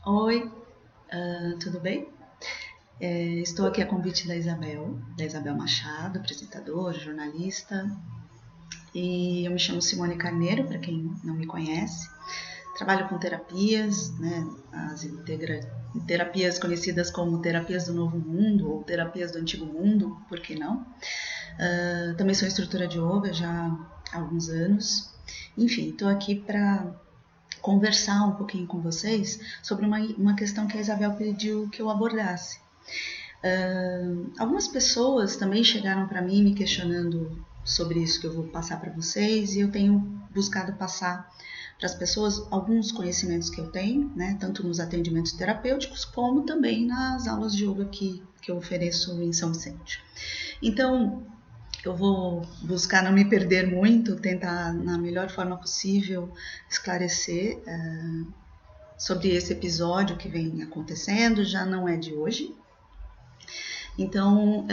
Oi, tudo bem? Estou aqui a convite da Isabel Machado, apresentadora, jornalista, e eu me chamo Simone Carneiro, para quem não me conhece. Trabalho com terapias, né, terapias conhecidas como terapias do Novo Mundo ou terapias do Antigo Mundo, por que não? Também sou instrutora de yoga já há alguns anos. Enfim, estou aqui para conversar um pouquinho com vocês sobre uma questão que a Isabel pediu que eu abordasse. Algumas pessoas também chegaram para mim me questionando sobre isso que eu vou passar para vocês, e eu tenho buscado passar para as pessoas alguns conhecimentos que eu tenho, né, tanto nos atendimentos terapêuticos como também nas aulas de yoga que eu ofereço em São Vicente. Então, eu vou buscar não me perder muito, tentar na melhor forma possível esclarecer sobre esse episódio que vem acontecendo, já não é de hoje. Então,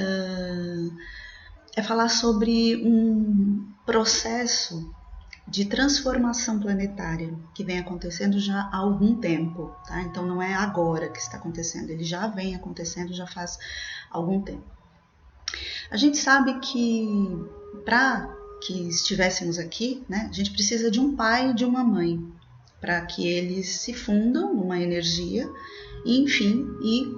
é falar sobre um processo de transformação planetária que vem acontecendo já há algum tempo, tá? Então não é agora que está acontecendo, ele já vem acontecendo já faz algum tempo. A gente sabe que para que estivéssemos aqui, né, a gente precisa de um pai e de uma mãe, para que eles se fundam numa energia, e, enfim, e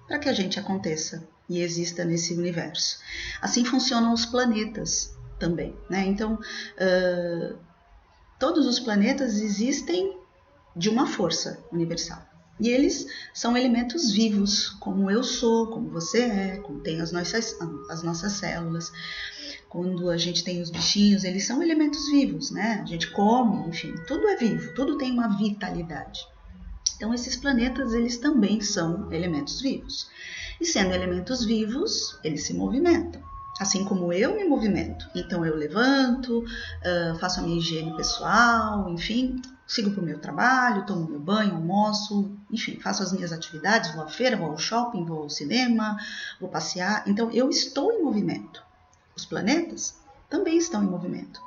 para que a gente aconteça e exista nesse universo. Assim funcionam os planetas também, né? Então, todos os planetas existem de uma força universal. E eles são elementos vivos, como eu sou, como você é, como tem as nossas células. Quando a gente tem os bichinhos, eles são elementos vivos, né? A gente come, enfim, tudo é vivo, tudo tem uma vitalidade. Então, esses planetas, eles também são elementos vivos. E sendo elementos vivos, eles se movimentam. Assim como eu me movimento. Então, eu levanto, faço a minha higiene pessoal, enfim, sigo para o meu trabalho, tomo meu banho, almoço, enfim, faço as minhas atividades, vou à feira, vou ao shopping, vou ao cinema, vou passear. Então, eu estou em movimento. Os planetas também estão em movimento.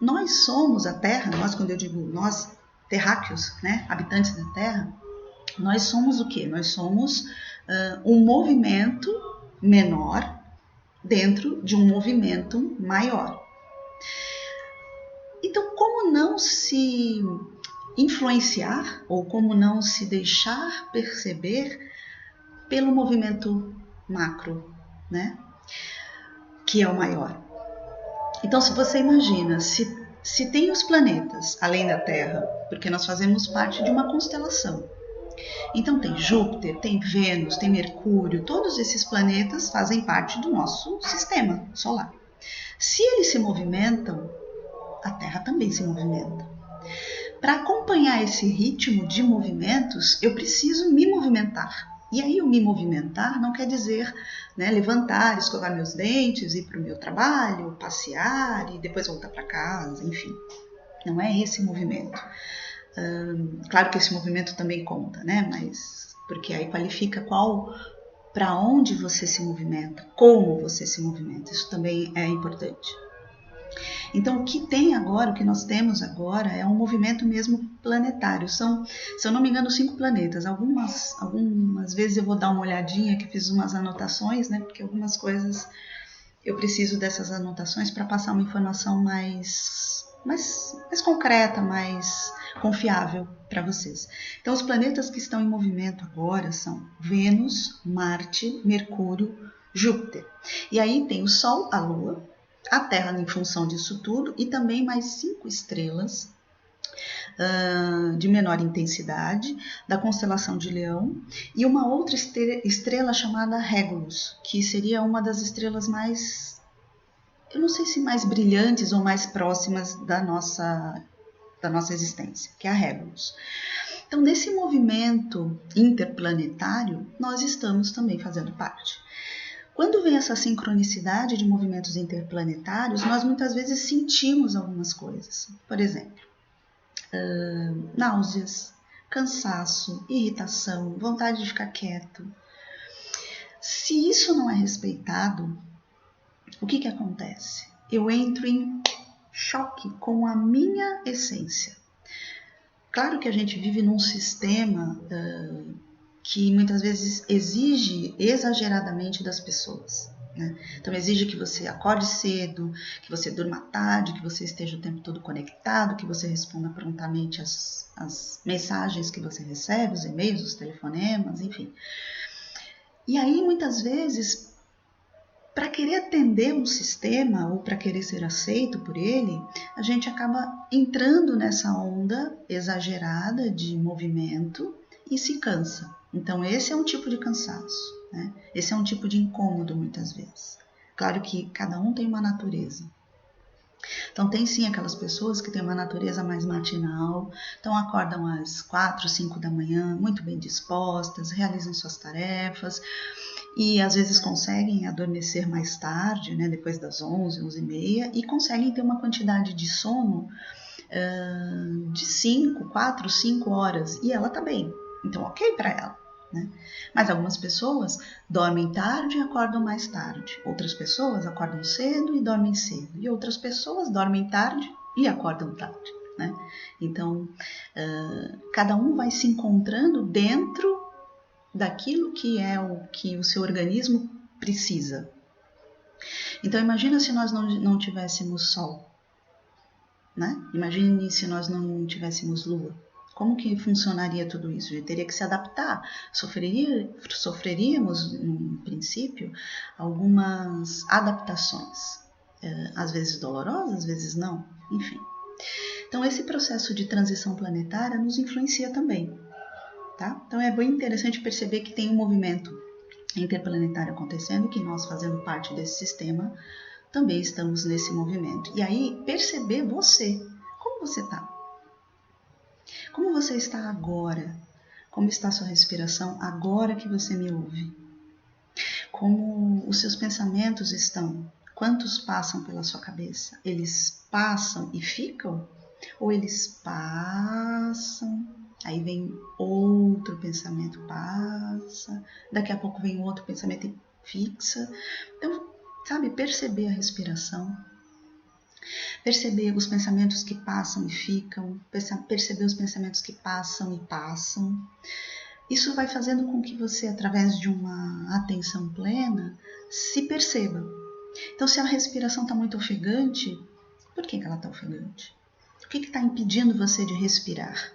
Nós somos a Terra, quando eu digo nós, terráqueos, né, habitantes da Terra, nós somos o quê? Nós somos um movimento menor dentro de um movimento maior. Então, como não se influenciar ou como não se deixar perceber pelo movimento macro, né, que é o maior? Então, se você imagina, se tem os planetas além da Terra, porque nós fazemos parte de uma constelação. Então tem Júpiter, tem Vênus, tem Mercúrio, todos esses planetas fazem parte do nosso sistema solar. Se eles se movimentam, a Terra também se movimenta. Para acompanhar esse ritmo de movimentos, eu preciso me movimentar. E aí o me movimentar não quer dizer, né, levantar, escovar meus dentes, ir para o meu trabalho, passear e depois voltar para casa, enfim. Não é esse movimento. Claro que esse movimento também conta, né? Mas porque aí qualifica para onde você se movimenta, como você se movimenta. Isso também é importante. Então, o que nós temos agora é um movimento mesmo planetário. São, se eu não me engano, 5 planetas. Algumas vezes eu vou dar uma olhadinha, que fiz umas anotações, né? Porque algumas coisas eu preciso dessas anotações para passar uma informação mais concreta, mais confiável para vocês. Então, os planetas que estão em movimento agora são Vênus, Marte, Mercúrio, Júpiter. E aí tem o Sol, a Lua, a Terra em função disso tudo e também mais 5 estrelas de menor intensidade, da constelação de Leão, e uma outra estrela chamada Regulus, que seria uma das estrelas mais, eu não sei se mais brilhantes ou mais próximas da nossa existência, que é a Regulus. Então, nesse movimento interplanetário, nós estamos também fazendo parte. Quando vem essa sincronicidade de movimentos interplanetários, nós muitas vezes sentimos algumas coisas. Por exemplo, náuseas, cansaço, irritação, vontade de ficar quieto. Se isso não é respeitado, o que acontece? Eu entro em choque com a minha essência. Claro que a gente vive num sistema que muitas vezes exige exageradamente das pessoas, né? Então exige que você acorde cedo, que você durma tarde, que você esteja o tempo todo conectado, que você responda prontamente as mensagens que você recebe, os e-mails, os telefonemas, enfim. E aí muitas vezes, para querer atender um sistema ou para querer ser aceito por ele, a gente acaba entrando nessa onda exagerada de movimento e se cansa. Então esse é um tipo de cansaço, né? Esse é um tipo de incômodo muitas vezes. Claro que cada um tem uma natureza. Então tem sim aquelas pessoas que têm uma natureza mais matinal, então acordam às 4, 5 da manhã, muito bem dispostas, realizam suas tarefas, e às vezes conseguem adormecer mais tarde, né, depois das 11, 11h30, e conseguem ter uma quantidade de sono de 4, 5 horas, e ela tá bem, então ok para ela, né? Mas algumas pessoas dormem tarde e acordam mais tarde, outras pessoas acordam cedo e dormem cedo, e outras pessoas dormem tarde e acordam tarde, né? Então, cada um vai se encontrando dentro daquilo que é o que o seu organismo precisa. Então imagina se nós não tivéssemos sol, né? Imagine se nós não tivéssemos lua. Como que funcionaria tudo isso? A gente teria que se adaptar. Sofreríamos, no princípio, algumas adaptações. Às vezes dolorosas, às vezes não, enfim. Então esse processo de transição planetária nos influencia também. Tá? Então é bem interessante perceber que tem um movimento interplanetário acontecendo, que nós, fazendo parte desse sistema, também estamos nesse movimento. E aí perceber você, como você está? Como você está agora? Como está a sua respiração agora que você me ouve? Como os seus pensamentos estão? Quantos passam pela sua cabeça? Eles passam e ficam? Ou eles passam, aí vem outro pensamento, passa, daqui a pouco vem outro pensamento e fixa. Então, sabe, perceber a respiração, perceber os pensamentos que passam e ficam, perceber os pensamentos que passam e passam. Isso vai fazendo com que você, através de uma atenção plena, se perceba. Então, se a respiração está muito ofegante, por que ela está ofegante? O que está impedindo você de respirar?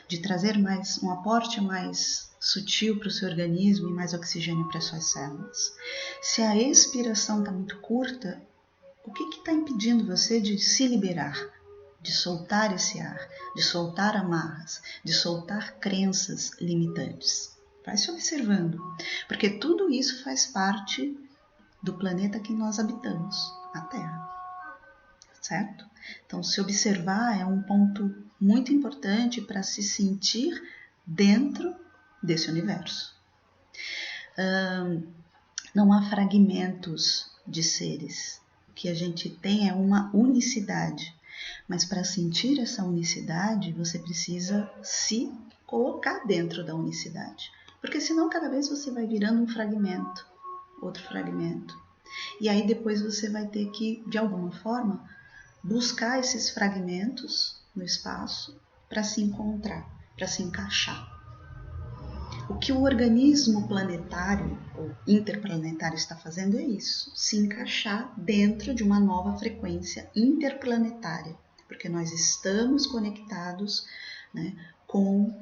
De trazer um aporte mais sutil para o seu organismo e mais oxigênio para as suas células? Se a expiração está muito curta, o que está impedindo você de se liberar? De soltar esse ar, de soltar amarras, de soltar crenças limitantes? Vai se observando, porque tudo isso faz parte do planeta que nós habitamos, a Terra. Certo? Então, se observar é um ponto muito importante para se sentir dentro desse universo. Não há fragmentos de seres. O que a gente tem é uma unicidade. Mas para sentir essa unicidade, você precisa se colocar dentro da unicidade. Porque senão cada vez você vai virando um fragmento, outro fragmento. E aí depois você vai ter que, de alguma forma, buscar esses fragmentos no espaço para se encontrar, para se encaixar. O que o organismo planetário ou interplanetário está fazendo é isso, se encaixar dentro de uma nova frequência interplanetária, porque nós estamos conectados, né, com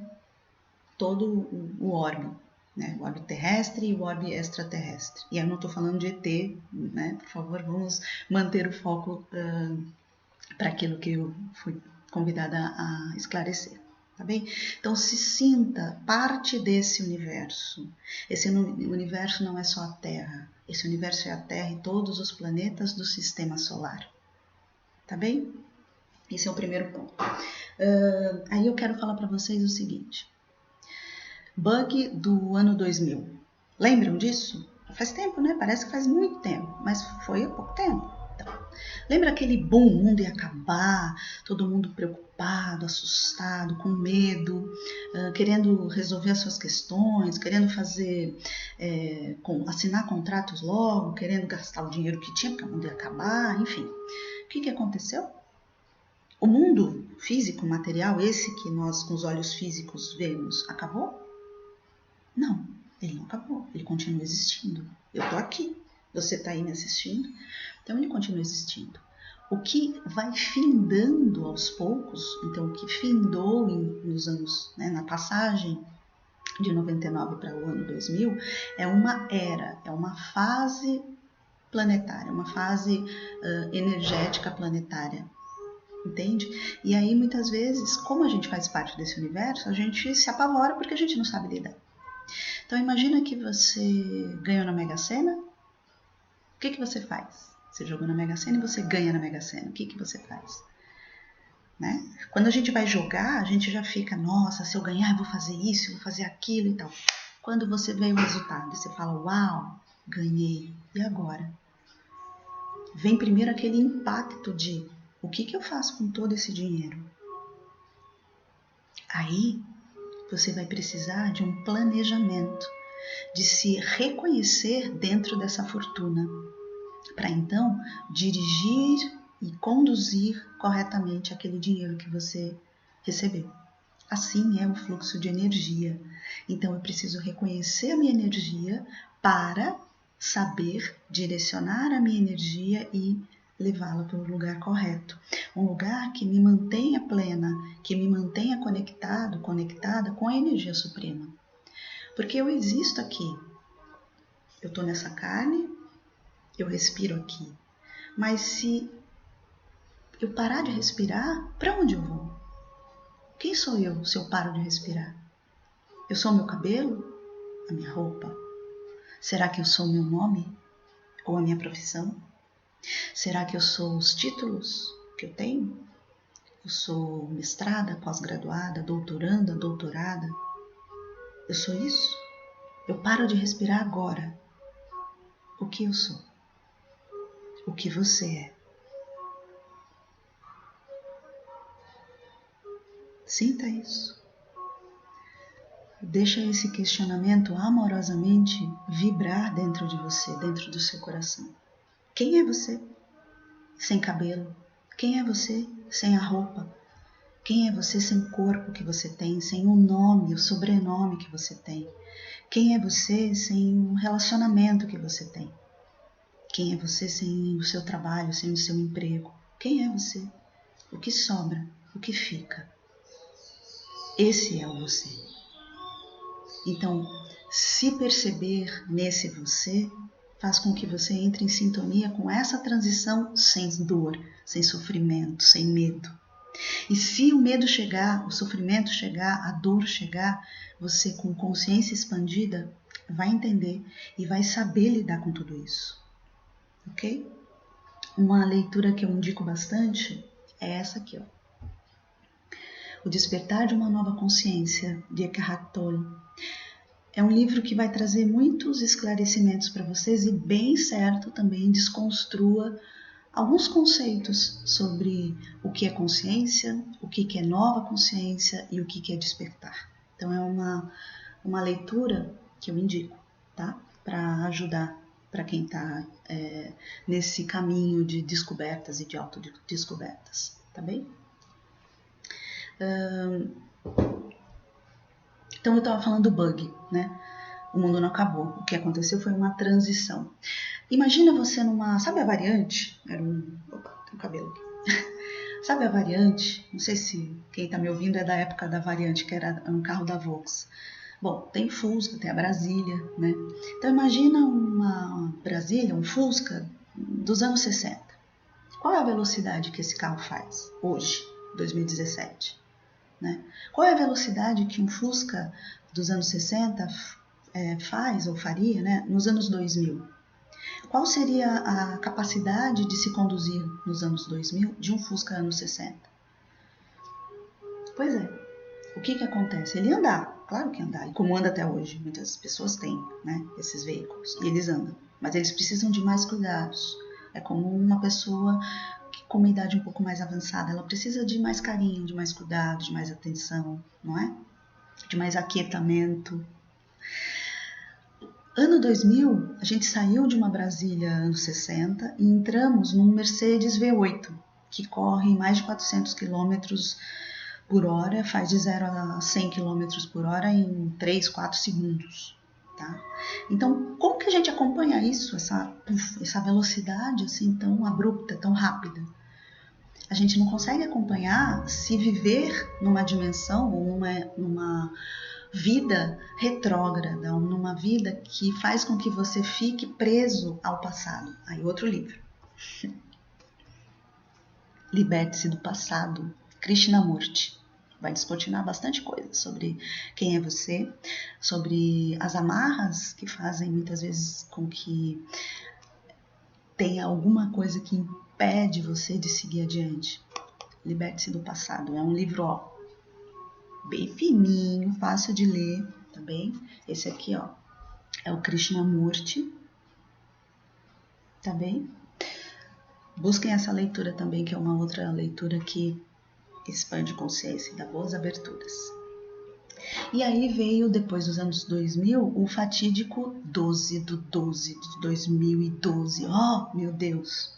todo o orbe, né, o orbe terrestre e o orbe extraterrestre. E eu não estou falando de ET, né, por favor, vamos manter o foco para aquilo que eu fui convidada a esclarecer, tá bem? Então se sinta parte desse universo. Esse universo não é só a Terra, esse universo é a Terra e todos os planetas do sistema solar, tá bem? Esse é o primeiro ponto. Aí eu quero falar para vocês o seguinte: bug do ano 2000. Lembram disso? Faz tempo, né? Parece que faz muito tempo, mas foi há pouco tempo. Então, lembra aquele boom, o mundo ia acabar, todo mundo preocupado, assustado, com medo, querendo resolver as suas questões, querendo assinar contratos logo, querendo gastar o dinheiro que tinha, porque o mundo ia acabar, enfim. O que aconteceu? O mundo físico, material, esse que nós com os olhos físicos vemos, acabou? Não, ele não acabou, ele continua existindo. Eu tô aqui, você tá aí me assistindo, então ele continua existindo. O que vai findando aos poucos, então o que findou nos anos, né, na passagem de 99 para o ano 2000, é uma era, é uma fase planetária, uma fase energética planetária, entende? E aí muitas vezes, como a gente faz parte desse universo, a gente se apavora porque a gente não sabe lidar. Então imagina que você ganhou na Mega Sena, o que você faz? Você jogou na Mega Sena e você ganha na Mega Sena, o que você faz? Né? Quando a gente vai jogar, a gente já fica, nossa, se eu ganhar eu vou fazer isso, eu vou fazer aquilo e tal. Quando você vê o resultado, você fala, uau, ganhei, e agora? Vem primeiro aquele impacto de, o que eu faço com todo esse dinheiro? Aí você vai precisar de um planejamento, de se reconhecer dentro dessa fortuna, para então dirigir e conduzir corretamente aquele dinheiro que você recebeu. Assim é o fluxo de energia. Então eu preciso reconhecer a minha energia para saber direcionar a minha energia e levá-la para o lugar correto. Um lugar que me mantenha plena, que me mantenha conectado, conectada com a energia suprema. Porque eu existo aqui. Eu estou nessa carne, eu respiro aqui. Mas se eu parar de respirar, para onde eu vou? Quem sou eu se eu paro de respirar? Eu sou o meu cabelo? A minha roupa? Será que eu sou o meu nome? Ou a minha profissão? Será que eu sou os títulos que eu tenho? Eu sou mestrada, pós-graduada, doutoranda, doutorada? Eu sou isso? Eu paro de respirar agora. O que eu sou? O que você é? Sinta isso. Deixa esse questionamento amorosamente vibrar dentro de você, dentro do seu coração. Quem é você sem cabelo? Quem é você sem a roupa? Quem é você sem o corpo que você tem, sem o nome, o sobrenome que você tem? Quem é você sem o relacionamento que você tem? Quem é você sem o seu trabalho, sem o seu emprego? Quem é você? O que sobra? O que fica? Esse é o você. Então, se perceber nesse você faz com que você entre em sintonia com essa transição sem dor, sem sofrimento, sem medo. E se o medo chegar, o sofrimento chegar, a dor chegar, você com consciência expandida vai entender e vai saber lidar com tudo isso. Ok? Uma leitura que eu indico bastante é essa aqui, ó. O Despertar de uma Nova Consciência, de Eckhart Tolle. É um livro que vai trazer muitos esclarecimentos para vocês e bem certo também desconstrua alguns conceitos sobre o que é consciência, o que é nova consciência e o que é despertar. Então é uma leitura que eu indico, tá? Para ajudar para quem está nesse caminho de descobertas e de autodescobertas, tá bem? Então eu estava falando do bug, né? O mundo não acabou. O que aconteceu foi uma transição. Imagina você numa... Sabe a variante? Opa, tem um cabelo aqui. Sabe a variante? Não sei se quem está me ouvindo é da época da variante, que era um carro da Volks. Bom, tem Fusca, tem a Brasília, né? Então imagina uma Brasília, um Fusca dos anos 60. Qual é a velocidade que esse carro faz hoje, 2017? Né? Qual é a velocidade que um Fusca dos anos 60 faz ou faria, né, nos anos 2000? Qual seria a capacidade de se conduzir nos anos 2000 de um Fusca anos 60? Pois é, o que acontece? Ele ia andar, claro que ia andar, e como anda até hoje, muitas pessoas têm, né, esses veículos, e eles andam, mas eles precisam de mais cuidados. É como uma pessoa com uma idade um pouco mais avançada, ela precisa de mais carinho, de mais cuidado, de mais atenção, não é? De mais aquietamento. Ano 2000, a gente saiu de uma Brasília anos 60 e entramos num Mercedes V8. que corre mais de 400 quilômetros por hora, faz de 0 a 100 km por hora em 3, 4 segundos, tá? Então, como que a gente acompanha isso, essa velocidade assim tão abrupta, tão rápida? A gente não consegue acompanhar se viver numa dimensão ou numa vida retrógrada, ou numa vida que faz com que você fique preso ao passado. Aí outro livro. Liberte-se do passado, Krishnamurti. Vai descortinar bastante coisa sobre quem é você, sobre as amarras que fazem muitas vezes com que tenha alguma coisa que impede você de seguir adiante. Liberte-se do passado. É um livro, ó, bem fininho, fácil de ler, tá bem? Esse aqui, ó, é o Krishnamurti, tá bem? Busquem essa leitura também, que é uma outra leitura que expande consciência e dá boas aberturas. E aí veio, depois dos anos 2000, o fatídico 12 de 2012. Oh, meu Deus!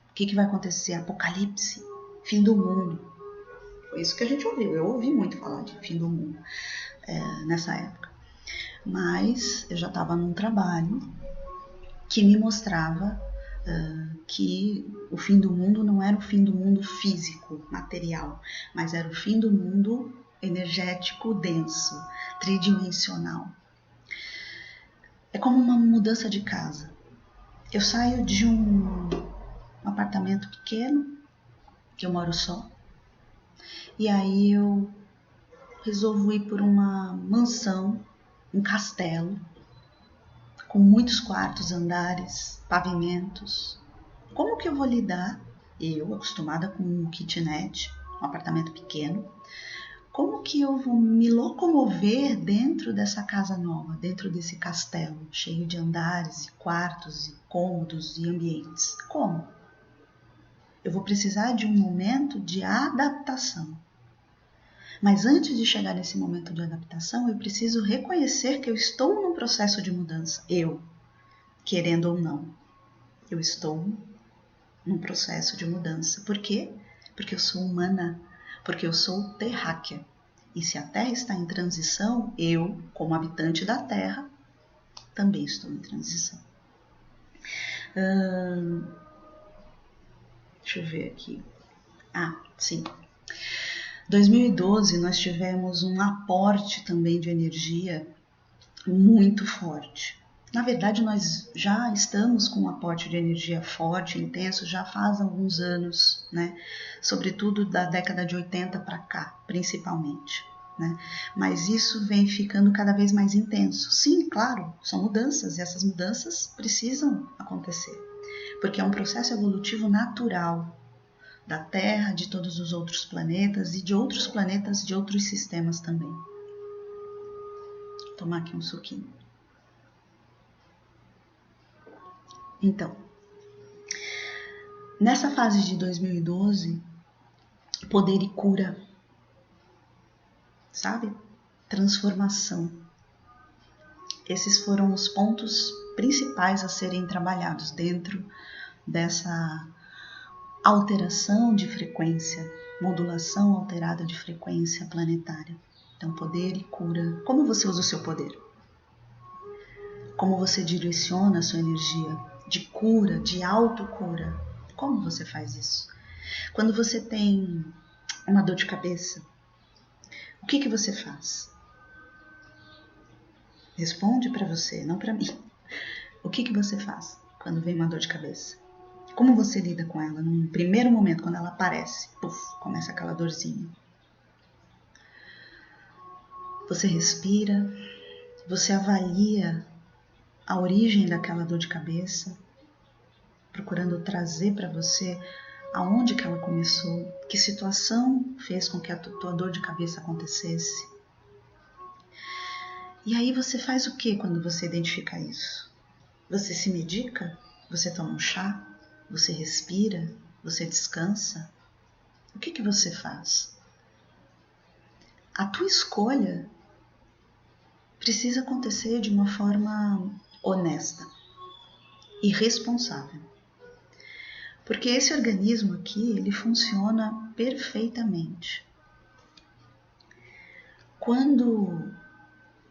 O que vai acontecer? Apocalipse, fim do mundo. Foi isso que a gente ouviu. Eu ouvi muito falar de fim do mundo nessa época. Mas eu já estava num trabalho que me mostrava que o fim do mundo não era o fim do mundo físico, material, mas era o fim do mundo energético denso, tridimensional. É como uma mudança de casa. Eu saio de um apartamento pequeno, que eu moro só, e aí eu resolvo ir por uma mansão, um castelo, com muitos quartos, andares, pavimentos. Como que eu vou lidar, eu acostumada com um kitnet, um apartamento pequeno, como que eu vou me locomover dentro dessa casa nova, dentro desse castelo, cheio de andares, e quartos, e cômodos e ambientes? Como? Eu vou precisar de um momento de adaptação. Mas antes de chegar nesse momento de adaptação, eu preciso reconhecer que eu estou num processo de mudança. Eu, querendo ou não, eu estou num processo de mudança. Por quê? Porque eu sou humana, porque eu sou terráquea. E se a Terra está em transição, eu, como habitante da Terra, também estou em transição. Deixa eu ver aqui. Sim. 2012 nós tivemos um aporte também de energia muito forte. Na verdade, nós já estamos com um aporte de energia forte, intenso, já faz alguns anos, né? Sobretudo da década de 80 para cá, principalmente, né? Mas isso vem ficando cada vez mais intenso. Sim, claro, são mudanças e essas mudanças precisam acontecer, porque é um processo evolutivo natural da Terra, de todos os outros planetas e de outros planetas de outros sistemas também. Vou tomar aqui um suquinho. Então, nessa fase de 2012, poder e cura, sabe? Transformação. Esses foram os pontos principais a serem trabalhados dentro dessa alteração de frequência, modulação alterada de frequência planetária. Então, poder e cura. Como você usa o seu poder? Como você direciona a sua energia de cura, de autocura? Como você faz isso? Quando você tem uma dor de cabeça, o que você faz? Responde para você, não para mim. O que você faz quando vem uma dor de cabeça? Como você lida com ela? Num primeiro momento, quando ela aparece, começa aquela dorzinha. Você respira, você avalia a origem daquela dor de cabeça, procurando trazer para você aonde que ela começou, que situação fez com que a tua dor de cabeça acontecesse. E aí você faz o que quando você identifica isso? Você se medica? Você toma um chá? Você respira? Você descansa? O que você faz? A tua escolha precisa acontecer de uma forma honesta e responsável. Porque esse organismo aqui, ele funciona perfeitamente. Quando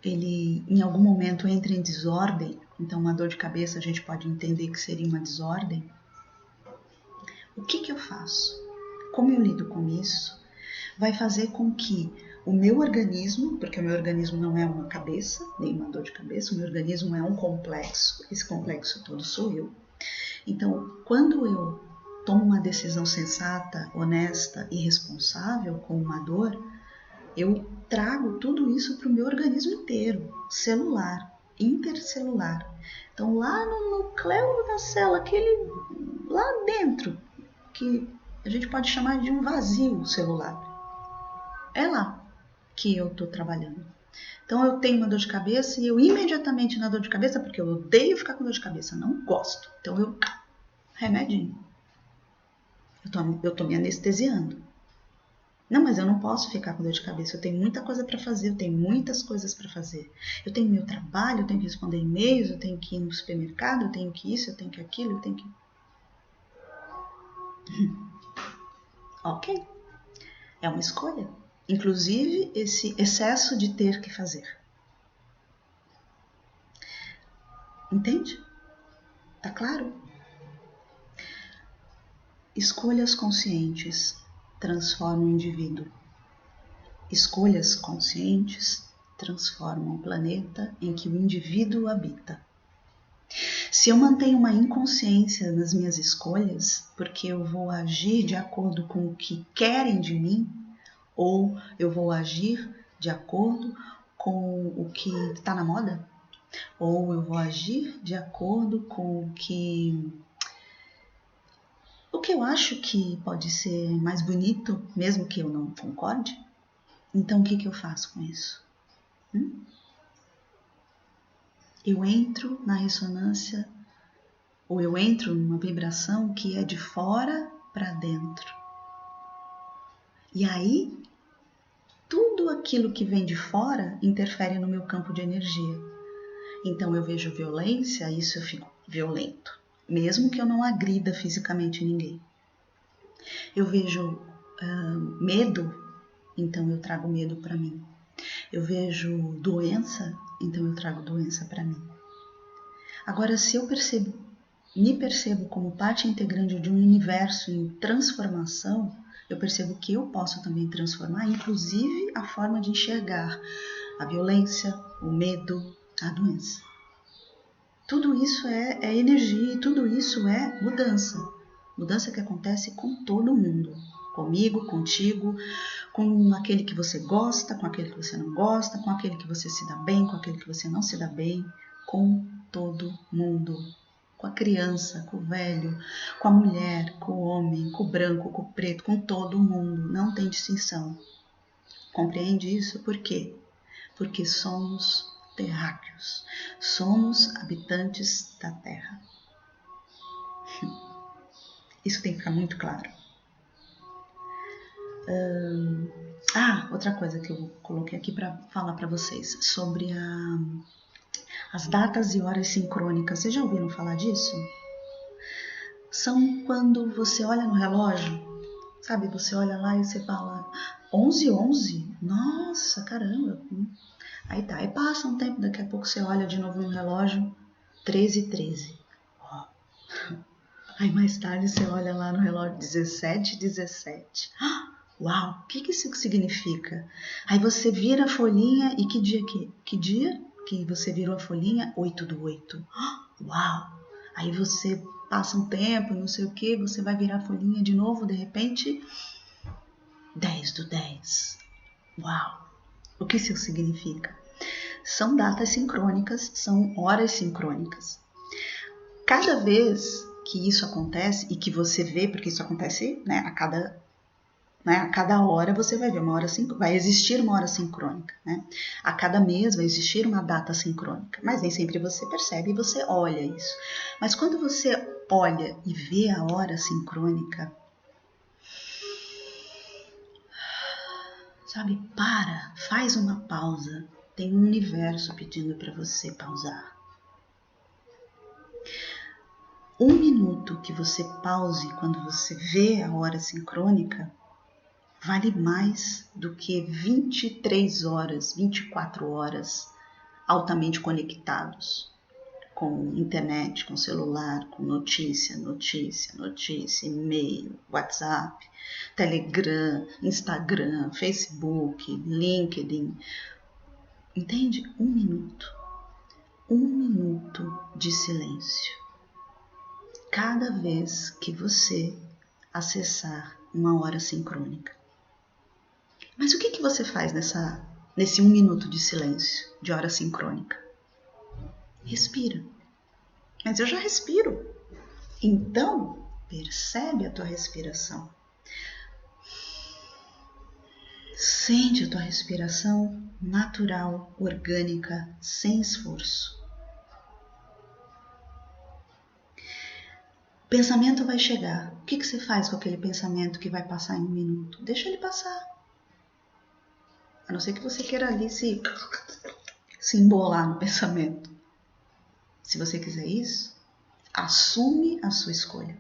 ele em algum momento entra em desordem, então uma dor de cabeça a gente pode entender que seria uma desordem, o que eu faço? Como eu lido com isso? Vai fazer com que o meu organismo, porque o meu organismo não é uma cabeça, nem uma dor de cabeça, o meu organismo é um complexo, esse complexo todo sou eu. Então, quando eu tomo uma decisão sensata, honesta e responsável com uma dor, eu trago tudo isso para o meu organismo inteiro, celular, intercelular. Então, lá no núcleo da célula, aquele lá dentro, que a gente pode chamar de um vazio celular, é lá que eu estou trabalhando. Então, eu tenho uma dor de cabeça e eu imediatamente na dor de cabeça, porque eu odeio ficar com dor de cabeça, não gosto. Então, remedinho. Eu tô me anestesiando. Não, mas eu não posso ficar com dor de cabeça, eu tenho muita coisa para fazer, eu tenho muitas coisas para fazer. Eu tenho meu trabalho, eu tenho que responder e-mails, eu tenho que ir no supermercado, eu tenho que isso, eu tenho que aquilo, eu tenho que... Ok, é uma escolha. Inclusive esse excesso de ter que fazer. Entende? Tá claro? Escolhas conscientes transformam o indivíduo. Escolhas conscientes transformam o planeta em que o indivíduo habita. Se eu mantenho uma inconsciência nas minhas escolhas, porque eu vou agir de acordo com o que querem de mim, ou eu vou agir de acordo com o que está na moda, ou eu vou agir de acordo com o que eu acho que pode ser mais bonito, mesmo que eu não concorde, então o que eu faço com isso? Eu entro na ressonância, ou eu entro numa vibração que é de fora para dentro. E aí, tudo aquilo que vem de fora interfere no meu campo de energia. Então eu vejo violência, isso eu fico violento, mesmo que eu não agrida fisicamente ninguém. Eu vejo medo, então eu trago medo para mim. Eu vejo doença, então eu trago doença para mim. Agora, se eu me percebo como parte integrante de um universo em transformação, eu percebo que eu posso também transformar, inclusive a forma de enxergar a violência, o medo, a doença. Tudo isso é energia e tudo isso é mudança. Mudança que acontece com todo mundo. Comigo, contigo, com aquele que você gosta, com aquele que você não gosta, com aquele que você se dá bem, com aquele que você não se dá bem, com todo mundo. Com a criança, com o velho, com a mulher, com o homem, com o branco, com o preto, com todo mundo. Não tem distinção. Compreende isso? Por quê? Porque somos terráqueos. Somos habitantes da Terra. Isso tem que ficar muito claro. Outra coisa que eu coloquei aqui para falar para vocês sobre as datas e horas sincrônicas. Vocês já ouviram falar disso? São quando você olha no relógio, sabe? Você olha lá e você fala 11h11? Nossa, caramba! Aí tá, aí passa um tempo, daqui a pouco você olha de novo no relógio, 13h13. Aí mais tarde você olha lá no relógio, 17h17. Uau, o que isso significa? Aí você vira a folhinha e que dia que você virou a folhinha? 8/8. Uau! Aí você passa um tempo, não sei o que, você vai virar a folhinha de novo, de repente, 10/10. Uau! O que isso significa? São datas sincrônicas, são horas sincrônicas. Cada vez que isso acontece e que você vê, porque isso acontece, né, a cada hora você vai ver uma hora vai existir uma hora sincrônica, né? A cada mês vai existir uma data sincrônica, mas nem sempre você percebe e você olha isso. Mas quando você olha e vê a hora sincrônica, sabe, faz uma pausa. Tem um universo pedindo para você pausar. 1 minuto que você pause quando você vê a hora sincrônica vale mais do que 23 horas, 24 horas altamente conectados com internet, com celular, com notícia, e-mail, WhatsApp, Telegram, Instagram, Facebook, LinkedIn. Entende? 1 minuto. 1 minuto de silêncio. Cada vez que você acessar uma hora sincrônica. Mas o que você faz nesse 1 minuto de silêncio, de hora sincrônica? Respira. Mas eu já respiro. Então, percebe a tua respiração. Sente a tua respiração natural, orgânica, sem esforço. O pensamento vai chegar. O que você faz com aquele pensamento que vai passar em 1 minuto? Deixa ele passar. A não ser que você queira ali se embolar no pensamento. Se você quiser isso, assume a sua escolha.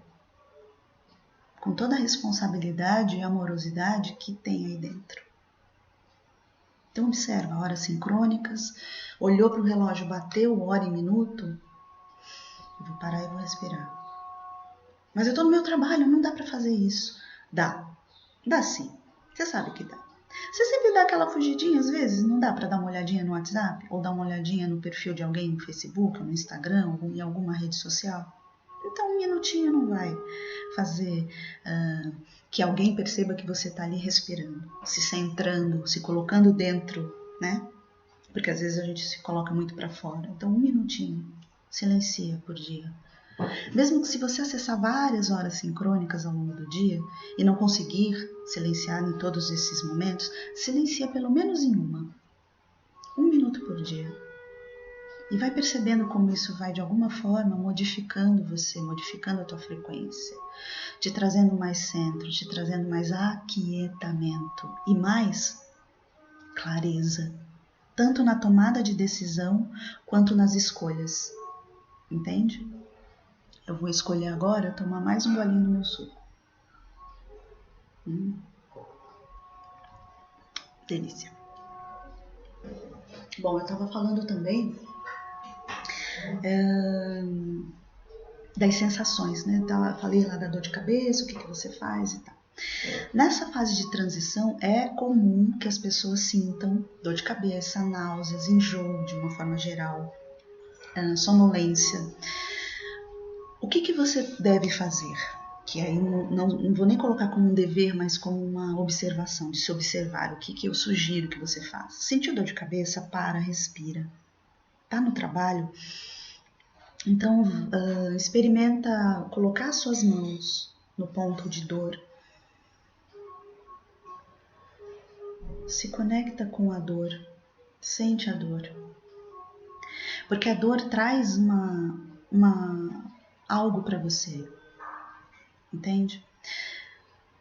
Com toda a responsabilidade e amorosidade que tem aí dentro. Então observa horas sincrônicas, olhou para o relógio, bateu hora e minuto, eu vou parar e vou respirar. Mas eu estou no meu trabalho, não dá para fazer isso. Dá sim, você sabe que dá. Você sempre dá aquela fugidinha às vezes, não dá para dar uma olhadinha no WhatsApp? Ou dar uma olhadinha no perfil de alguém no Facebook, no Instagram, ou em alguma rede social? Então 1 minutinho não vai fazer que alguém perceba que você está ali respirando, se centrando, se colocando dentro, né? Porque às vezes a gente se coloca muito para fora. Então 1 minutinho, silencia por dia. Mesmo que se você acessar várias horas sincrônicas ao longo do dia e não conseguir silenciar em todos esses momentos, silencia pelo menos em uma. 1 minuto por dia. E vai percebendo como isso vai de alguma forma modificando você, modificando a tua frequência, te trazendo mais centro, te trazendo mais aquietamento e mais clareza, tanto na tomada de decisão quanto nas escolhas. Entende? Eu vou escolher agora tomar mais um golinho do meu suco. Delícia. Bom, eu estava falando também das sensações, né? Falei lá da dor de cabeça, o que você faz e tal. Nessa fase de transição é comum que as pessoas sintam dor de cabeça, náuseas, enjoo de uma forma geral, sonolência. O que você deve fazer? Que aí não vou nem colocar como um dever, mas como uma observação, de se observar. O que eu sugiro que você faça? Sentiu dor de cabeça? Para, respira. Tá no trabalho? Então, experimenta colocar as suas mãos no ponto de dor. Se conecta com a dor. Sente a dor. Porque a dor traz algo para você. Entende?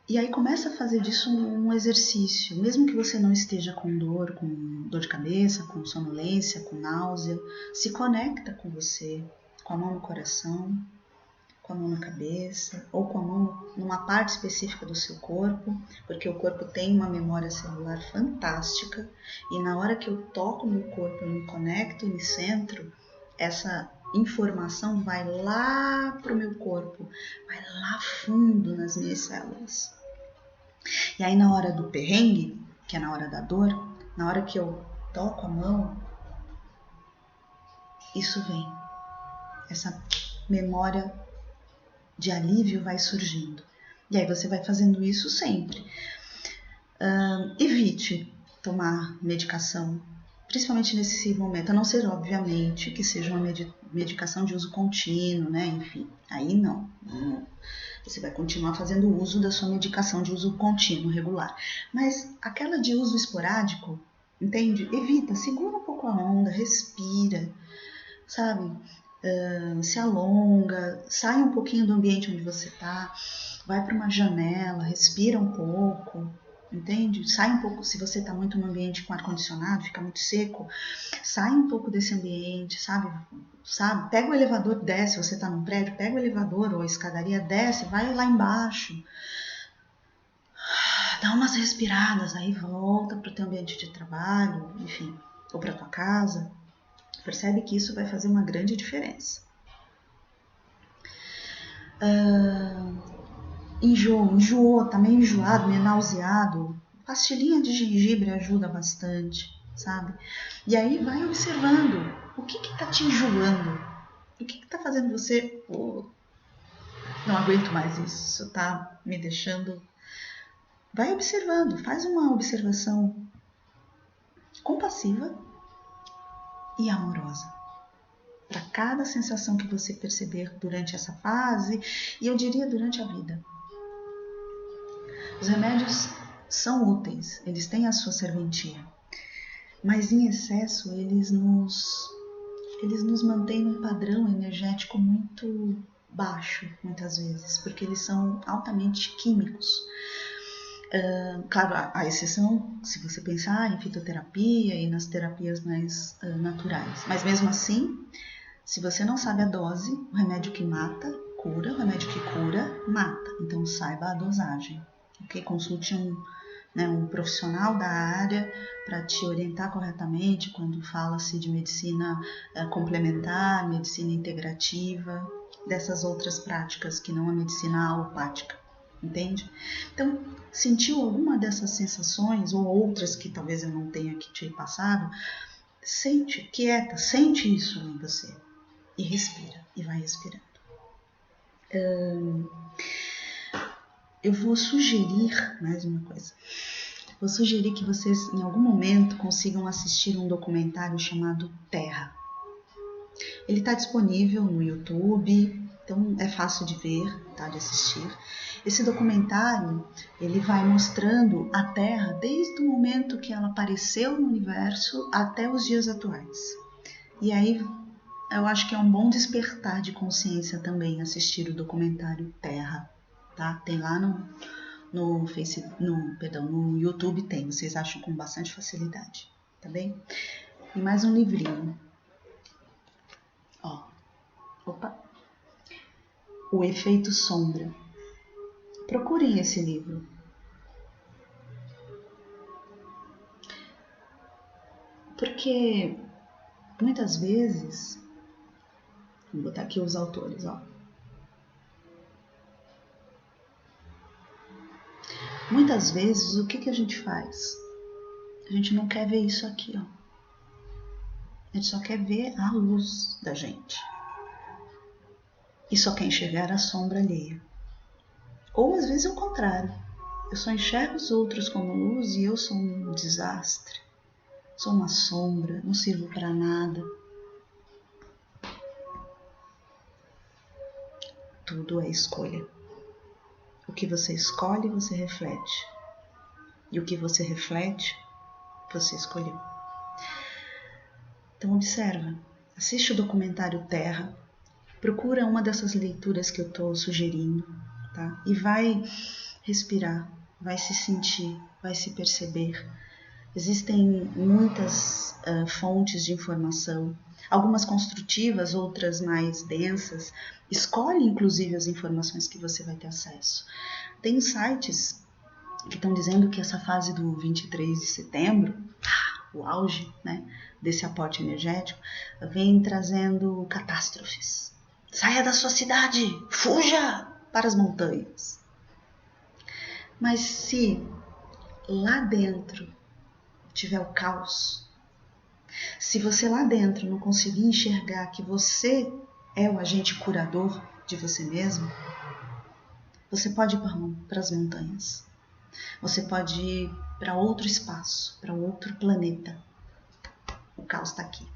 E aí começa a fazer disso um exercício. Mesmo que você não esteja com dor de cabeça, com sonolência, com náusea, se conecta com você, com a mão no coração, com a mão na cabeça, ou com a mão numa parte específica do seu corpo, porque o corpo tem uma memória celular fantástica, e na hora que eu toco meu corpo, eu me conecto e me centro, essa informação vai lá para o meu corpo, vai lá fundo nas minhas células. E aí na hora do perrengue, que é na hora da dor, na hora que eu toco a mão, isso vem. Essa memória de alívio vai surgindo. E aí você vai fazendo isso sempre. Evite tomar medicação, principalmente nesse momento, a não ser, obviamente, que seja uma medicação de uso contínuo, né? Enfim, aí não. Você vai continuar fazendo uso da sua medicação de uso contínuo, regular. Mas aquela de uso esporádico, entende? Evita, segura um pouco a onda, respira, sabe? Se alonga, sai um pouquinho do ambiente onde você está, vai para uma janela, respira um pouco, Entende? Sai um pouco, se você está muito no ambiente com ar-condicionado, fica muito seco, sai um pouco desse ambiente, sabe? Pega o elevador, desce, você está num prédio, pega o elevador ou a escadaria, desce, vai lá embaixo, dá umas respiradas, aí volta para o teu ambiente de trabalho, enfim, ou para tua casa. Percebe que isso vai fazer uma grande diferença. Enjoou, tá meio enjoado, meio nauseado, pastilhinha de gengibre ajuda bastante, sabe? E aí vai observando o que tá te enjoando, o que tá fazendo você, não aguento mais isso tá me deixando. Vai observando, faz uma observação compassiva e amorosa para cada sensação que você perceber durante essa fase, e eu diria durante a vida. Os remédios são úteis, eles têm a sua serventia, mas em excesso eles nos mantêm num padrão energético muito baixo, muitas vezes, porque eles são altamente químicos. Claro, a exceção, se você pensar em fitoterapia e nas terapias mais naturais, mas mesmo assim, se você não sabe a dose, o remédio que mata, cura, o remédio que cura, mata. Então saiba a dosagem. Okay? Consulte um profissional da área para te orientar corretamente quando fala-se de medicina complementar, medicina integrativa, dessas outras práticas que não a medicina alopática, entende? Então, sentiu alguma dessas sensações ou outras que talvez eu não tenha aqui te passado, sente, quieta, sente isso em você e respira, e vai respirando. Eu vou sugerir mais uma coisa. Vou sugerir que vocês em algum momento consigam assistir um documentário chamado Terra. Ele está disponível no YouTube, então é fácil de ver, tá, de assistir. Esse documentário, ele vai mostrando a Terra desde o momento que ela apareceu no universo até os dias atuais. E aí eu acho que é um bom despertar de consciência também assistir o documentário Terra, tá? Tem lá no YouTube tem, vocês acham com bastante facilidade, tá bem? E mais um livrinho. O Efeito Sombra. Procurem esse livro. Porque muitas vezes, vou botar aqui os autores, Muitas vezes, o que a gente faz? A gente não quer ver isso aqui, A gente só quer ver a luz da gente. E só quer enxergar a sombra alheia. Ou às vezes é o contrário. Eu só enxergo os outros como luz e eu sou um desastre. Sou uma sombra, não sirvo para nada. Tudo é escolha. O que você escolhe, você reflete. E o que você reflete, você escolheu. Então observa, assiste o documentário Terra, procura uma dessas leituras que eu estou sugerindo, tá? E vai respirar, vai se sentir, vai se perceber. Existem muitas fontes de informação, algumas construtivas, outras mais densas. Escolhe, inclusive, as informações que você vai ter acesso. Tem sites que estão dizendo que essa fase do 23 de setembro, o auge, né, desse aporte energético, vem trazendo catástrofes. Saia da sua cidade, fuja para as montanhas. Mas se lá dentro tiver o caos, se você lá dentro não conseguir enxergar que você é o agente curador de você mesmo, você pode ir para as montanhas. Você pode ir para outro espaço, para outro planeta. O caos está aqui.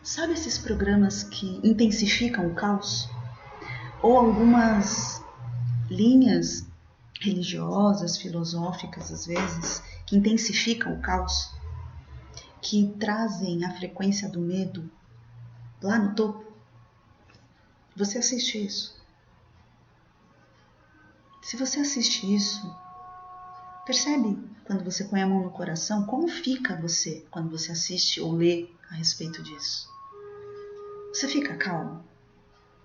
Sabe esses programas que intensificam o caos? Ou algumas linhas religiosas, filosóficas, às vezes, que intensificam o caos, que trazem a frequência do medo lá no topo? Você assiste isso. Se você assiste isso, percebe quando você põe a mão no coração, como fica você quando você assiste ou lê a respeito disso? Você fica calmo?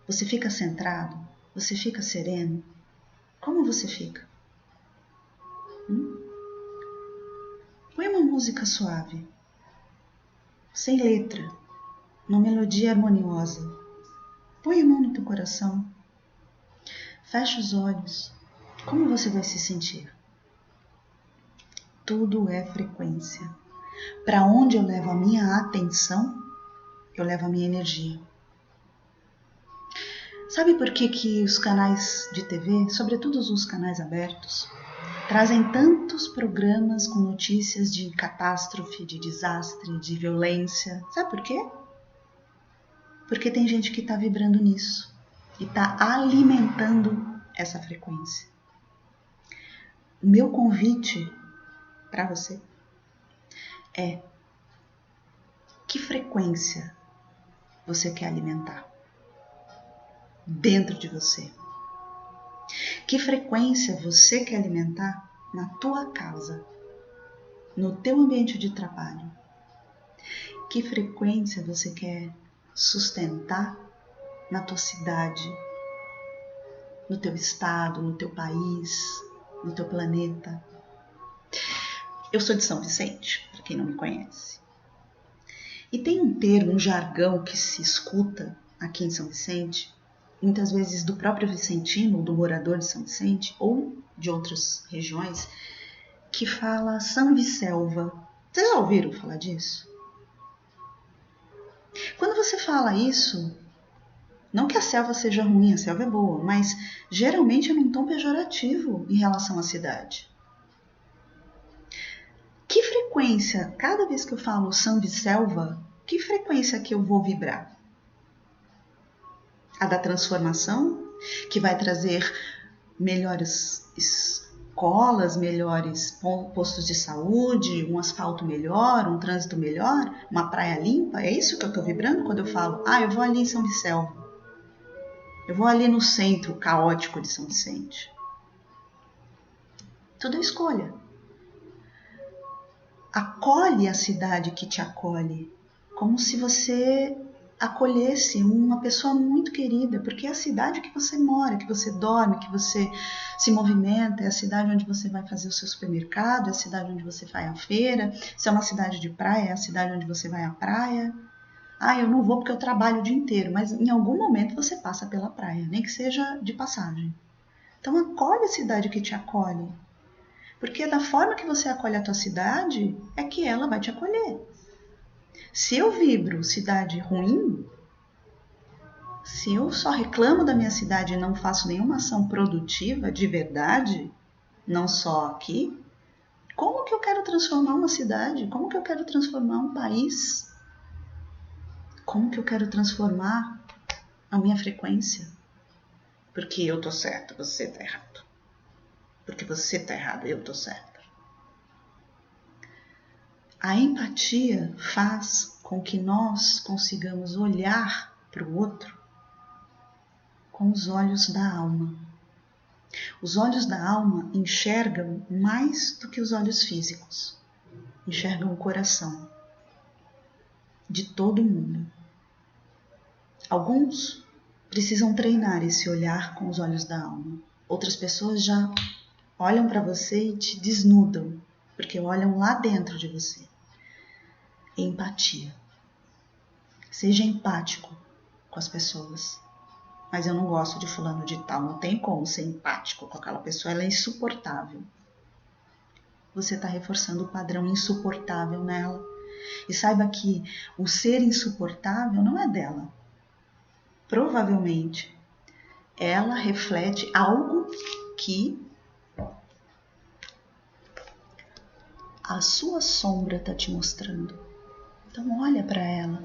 Você fica centrado? Você fica sereno? Como você fica? Põe uma música suave, sem letra, uma melodia harmoniosa. Põe a mão no teu coração. Fecha os olhos. Como você vai se sentir? Tudo é frequência. Para onde eu levo a minha atenção, eu levo a minha energia. Sabe por que os canais de TV, sobretudo os canais abertos, trazem tantos programas com notícias de catástrofe, de desastre, de violência? Sabe por quê? Porque tem gente que está vibrando nisso e está alimentando essa frequência. O meu convite para você é: que frequência você quer alimentar dentro de você? Que frequência você quer alimentar na tua casa, no teu ambiente de trabalho? Que frequência você quer sustentar na tua cidade, no teu estado, no teu país, no teu planeta? Eu sou de São Vicente, para quem não me conhece. E tem um termo, um jargão que se escuta aqui em São Vicente, muitas vezes do próprio vicentino, do morador de São Vicente, ou de outras regiões, que fala sambiselva. Vocês já ouviram falar disso? Quando você fala isso, não que a selva seja ruim, a selva é boa, mas geralmente é num tom pejorativo em relação à cidade. Que frequência, cada vez que eu falo sambiselva, que frequência que eu vou vibrar? A da transformação, que vai trazer melhores escolas, melhores postos de saúde, um asfalto melhor, um trânsito melhor, uma praia limpa? É isso que eu estou vibrando quando eu falo, eu vou ali em São Vicente, eu vou ali no centro caótico de São Vicente? Tudo é escolha. Acolhe a cidade que te acolhe, como se você acolhesse uma pessoa muito querida, porque é a cidade que você mora, que você dorme, que você se movimenta, é a cidade onde você vai fazer o seu supermercado, é a cidade onde você vai à feira. Se é uma cidade de praia, é a cidade onde você vai à praia. Eu não vou porque eu trabalho o dia inteiro, mas em algum momento você passa pela praia, nem que seja de passagem. Então acolhe a cidade que te acolhe, porque da forma que você acolhe a tua cidade, é que ela vai te acolher. Se eu vibro cidade ruim, se eu só reclamo da minha cidade e não faço nenhuma ação produtiva de verdade, não só aqui, como que eu quero transformar uma cidade? Como que eu quero transformar um país? Como que eu quero transformar a minha frequência? Porque eu tô certo, você tá errado. Porque você tá errado, eu tô certa. A empatia faz com que nós consigamos olhar para o outro com os olhos da alma. Os olhos da alma enxergam mais do que os olhos físicos. Enxergam o coração de todo mundo. Alguns precisam treinar esse olhar com os olhos da alma. Outras pessoas já olham para você e te desnudam, porque olham lá dentro de você. Empatia. Seja empático com as pessoas. Mas eu não gosto de fulano de tal, não tem como ser empático com aquela pessoa, ela é insuportável. Você está reforçando o padrão insuportável nela. E saiba que o ser insuportável não é dela. Provavelmente, ela reflete algo que a sua sombra está te mostrando. Então olha para ela.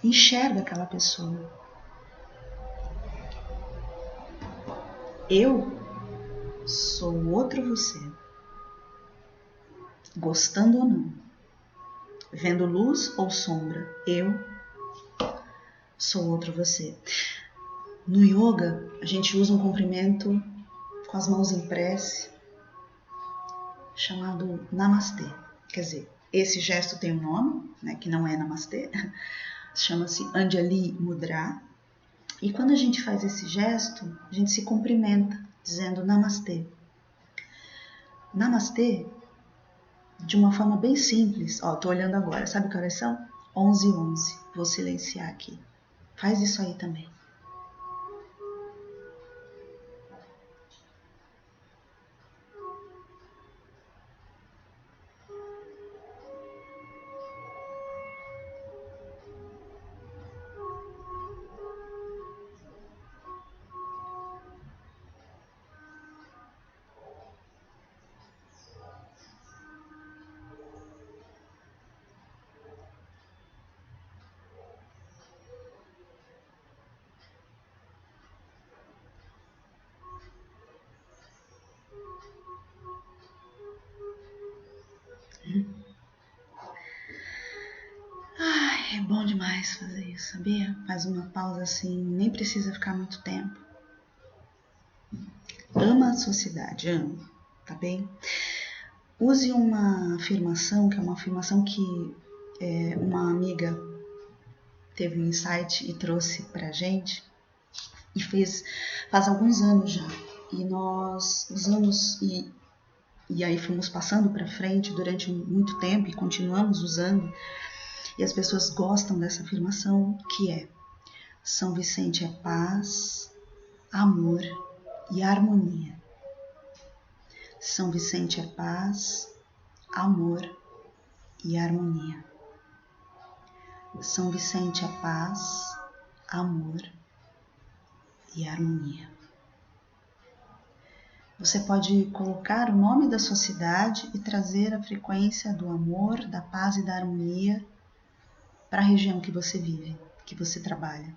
Enxerga aquela pessoa. Eu sou outro você. Gostando ou não. Vendo luz ou sombra. Eu sou outro você. No yoga, a gente usa um comprimento com as mãos em prece, chamado Namastê. Quer dizer, esse gesto tem um nome, né, que não é Namastê, chama-se Anjali Mudra. E quando a gente faz esse gesto, a gente se cumprimenta, dizendo Namastê. Namastê, de uma forma bem simples. Ó, tô olhando agora, sabe que horas são? 11h11. Vou silenciar aqui. Faz isso aí também. Ai, é bom demais fazer isso, sabia? Faz uma pausa assim, nem precisa ficar muito tempo. Ama a sociedade, ama, tá bem? Use uma afirmação, que é uma afirmação que uma amiga teve um insight e trouxe pra gente, e faz alguns anos já. E nós usamos, e aí fomos passando para frente durante muito tempo e continuamos usando, e as pessoas gostam dessa afirmação, que é: São Vicente é paz, amor e harmonia. São Vicente é paz, amor e harmonia. São Vicente é paz, amor e harmonia. Você pode colocar o nome da sua cidade e trazer a frequência do amor, da paz e da harmonia para a região que você vive, que você trabalha.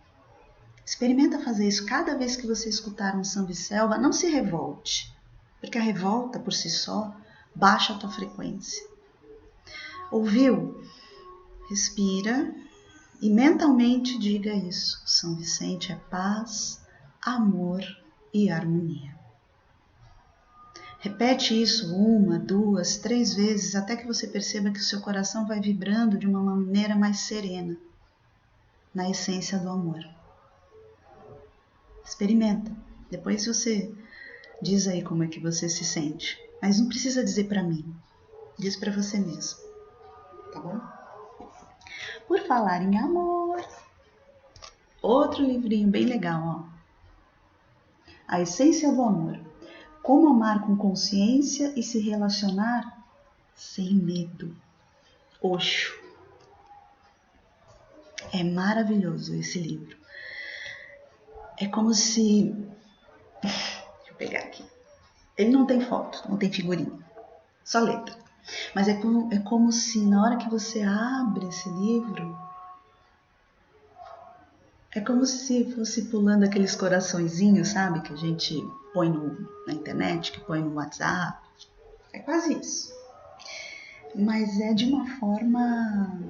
Experimenta fazer isso cada vez que você escutar um samba e selva. Não se revolte, porque a revolta por si só baixa a tua frequência. Ouviu? Respira e mentalmente diga isso. São Vicente é paz, amor e harmonia. Repete isso 1, 2, 3 vezes até que você perceba que o seu coração vai vibrando de uma maneira mais serena, na essência do amor. Experimenta. Depois você diz aí como é que você se sente. Mas não precisa dizer para mim. Diz para você mesmo. Tá bom? Por falar em amor, outro livrinho bem legal, ó. A Essência do Amor. Como amar com consciência e se relacionar sem medo. Osho. É maravilhoso esse livro. É como se... Deixa eu pegar aqui. Ele não tem foto, não tem figurinha. Só letra. Mas é como se na hora que você abre esse livro, é como se fosse pulando aqueles coraçõezinhos, sabe? Que a gente põe na internet, que põe no WhatsApp. É quase isso. Mas é de uma forma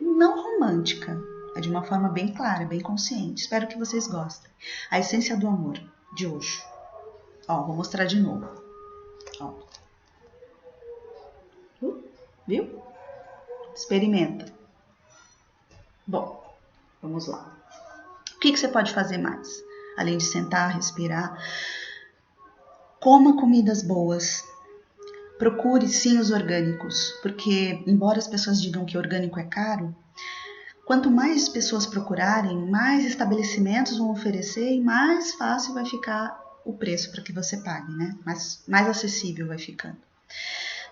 não romântica. É de uma forma bem clara, bem consciente. Espero que vocês gostem. A Essência do Amor, de Osho. Ó, vou mostrar de novo. Ó. Viu? Experimenta. Bom, vamos lá. O que você pode fazer mais? Além de sentar, respirar. Coma comidas boas. Procure sim os orgânicos, porque embora as pessoas digam que orgânico é caro, quanto mais pessoas procurarem, mais estabelecimentos vão oferecer e mais fácil vai ficar o preço para que você pague, né? Mais acessível vai ficando.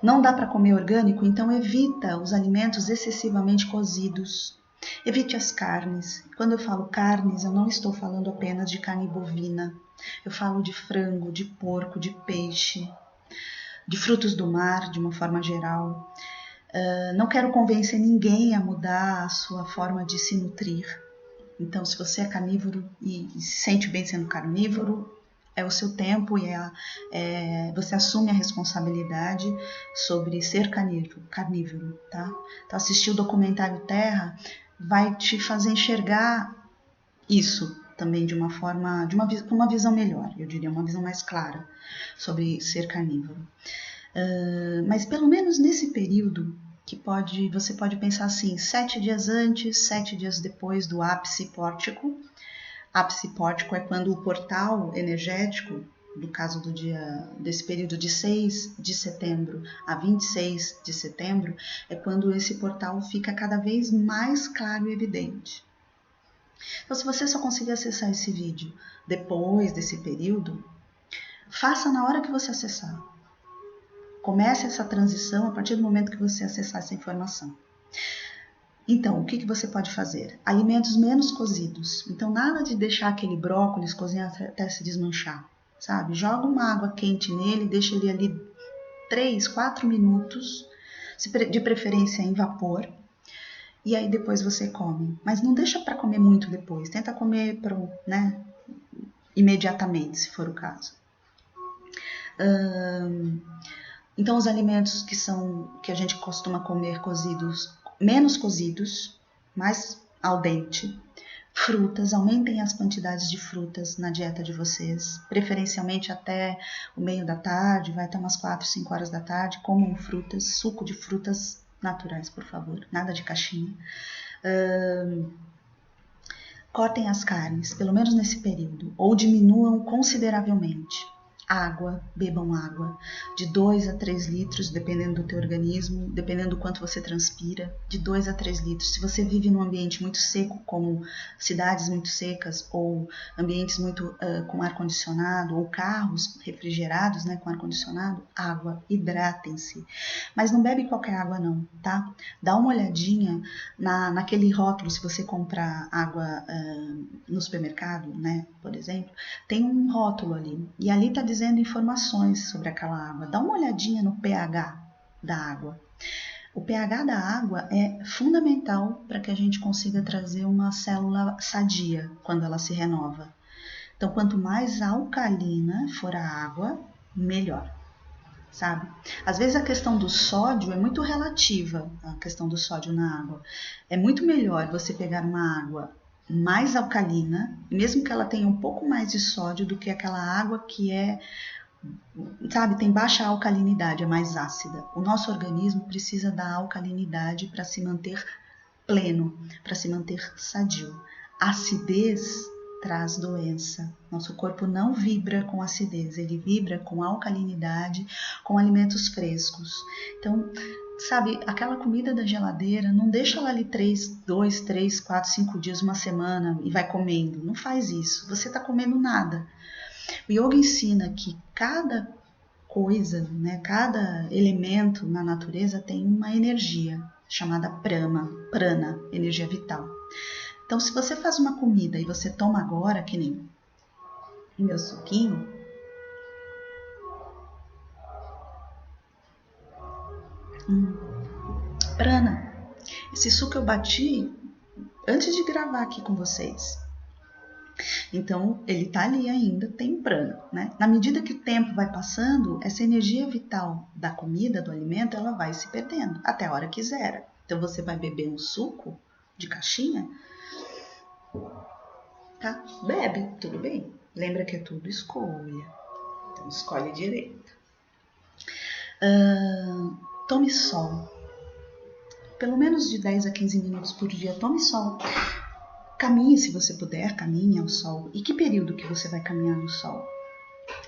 Não dá para comer orgânico, então evita os alimentos excessivamente cozidos. Evite as carnes. Quando eu falo carnes, eu não estou falando apenas de carne bovina. Eu falo de frango, de porco, de peixe, de frutos do mar, de uma forma geral. Não quero convencer ninguém a mudar a sua forma de se nutrir. Então, se você é carnívoro e se sente bem sendo carnívoro, é o seu tempo e você assume a responsabilidade sobre ser carnívoro, tá? Então, assistir o documentário Terra vai te fazer enxergar isso também de uma forma, com uma visão melhor, eu diria, uma visão mais clara sobre ser carnívoro. Mas pelo menos nesse período, você pode pensar assim, 7 dias antes, 7 dias depois do ápice pórtico. Ápice pórtico é quando o portal energético, no caso desse período de 6 de setembro a 26 de setembro, é quando esse portal fica cada vez mais claro e evidente. Então, se você só conseguir acessar esse vídeo depois desse período, faça na hora que você acessar. Comece essa transição a partir do momento que você acessar essa informação. Então, o que você pode fazer? Alimentos menos cozidos. Então, nada de deixar aquele brócolis cozinhar até se desmanchar, sabe? Joga uma água quente nele, deixa ele ali 3, 4 minutos, de preferência em vapor, e aí depois você come. Mas não deixa para comer muito depois, tenta comer imediatamente, se for o caso. Então, os alimentos que a gente costuma comer cozidos, menos cozidos, mais al dente. Frutas, aumentem as quantidades de frutas na dieta de vocês, preferencialmente até o meio da tarde, vai até umas 4, 5 horas da tarde, comam frutas, suco de frutas naturais, por favor, nada de caixinha. Cortem as carnes, pelo menos nesse período, ou diminuam consideravelmente. Água, bebam água, de 2 a 3 litros, dependendo do teu organismo, dependendo do quanto você transpira, de 2 a 3 litros. Se você vive num ambiente muito seco, como cidades muito secas, ou ambientes muito com ar-condicionado, ou carros refrigerados, com ar-condicionado, água, hidratem-se. Mas não bebe qualquer água não, tá? Dá uma olhadinha naquele rótulo, se você comprar água no supermercado, por exemplo, tem um rótulo ali, e ali está dizendo informações sobre aquela água. Dá uma olhadinha no pH da água. O pH da água é fundamental para que a gente consiga trazer uma célula sadia quando ela se renova. Então, quanto mais alcalina for a água, melhor, sabe? Às vezes a questão do sódio é muito relativa, a questão do sódio na água. É muito melhor você pegar uma água mais alcalina, mesmo que ela tenha um pouco mais de sódio do que aquela água que tem baixa alcalinidade, é mais ácida. O nosso organismo precisa da alcalinidade para se manter pleno, para se manter sadio. Acidez traz doença. Nosso corpo não vibra com acidez, ele vibra com alcalinidade, com alimentos frescos. Então, sabe, aquela comida da geladeira, não deixa ela ali 2, 3, 4, 5 dias, uma semana e vai comendo. Não faz isso, você está comendo nada. O yoga ensina que cada coisa, cada elemento na natureza tem uma energia chamada prana, energia vital. Então, se você faz uma comida e você toma agora, que nem o meu suquinho, prana. Esse suco eu bati antes de gravar aqui com vocês. Então, ele tá ali ainda, tem prana, Na medida que o tempo vai passando, essa energia vital da comida, do alimento, ela vai se perdendo, até a hora que zera. Então, você vai beber um suco de caixinha, tá? Bebe, tudo bem. Lembra que é tudo escolha. Então, escolhe direito. Tome sol. Pelo menos de 10 a 15 minutos por dia, tome sol. Caminhe, se você puder, caminhe ao sol. E que período que você vai caminhar no sol?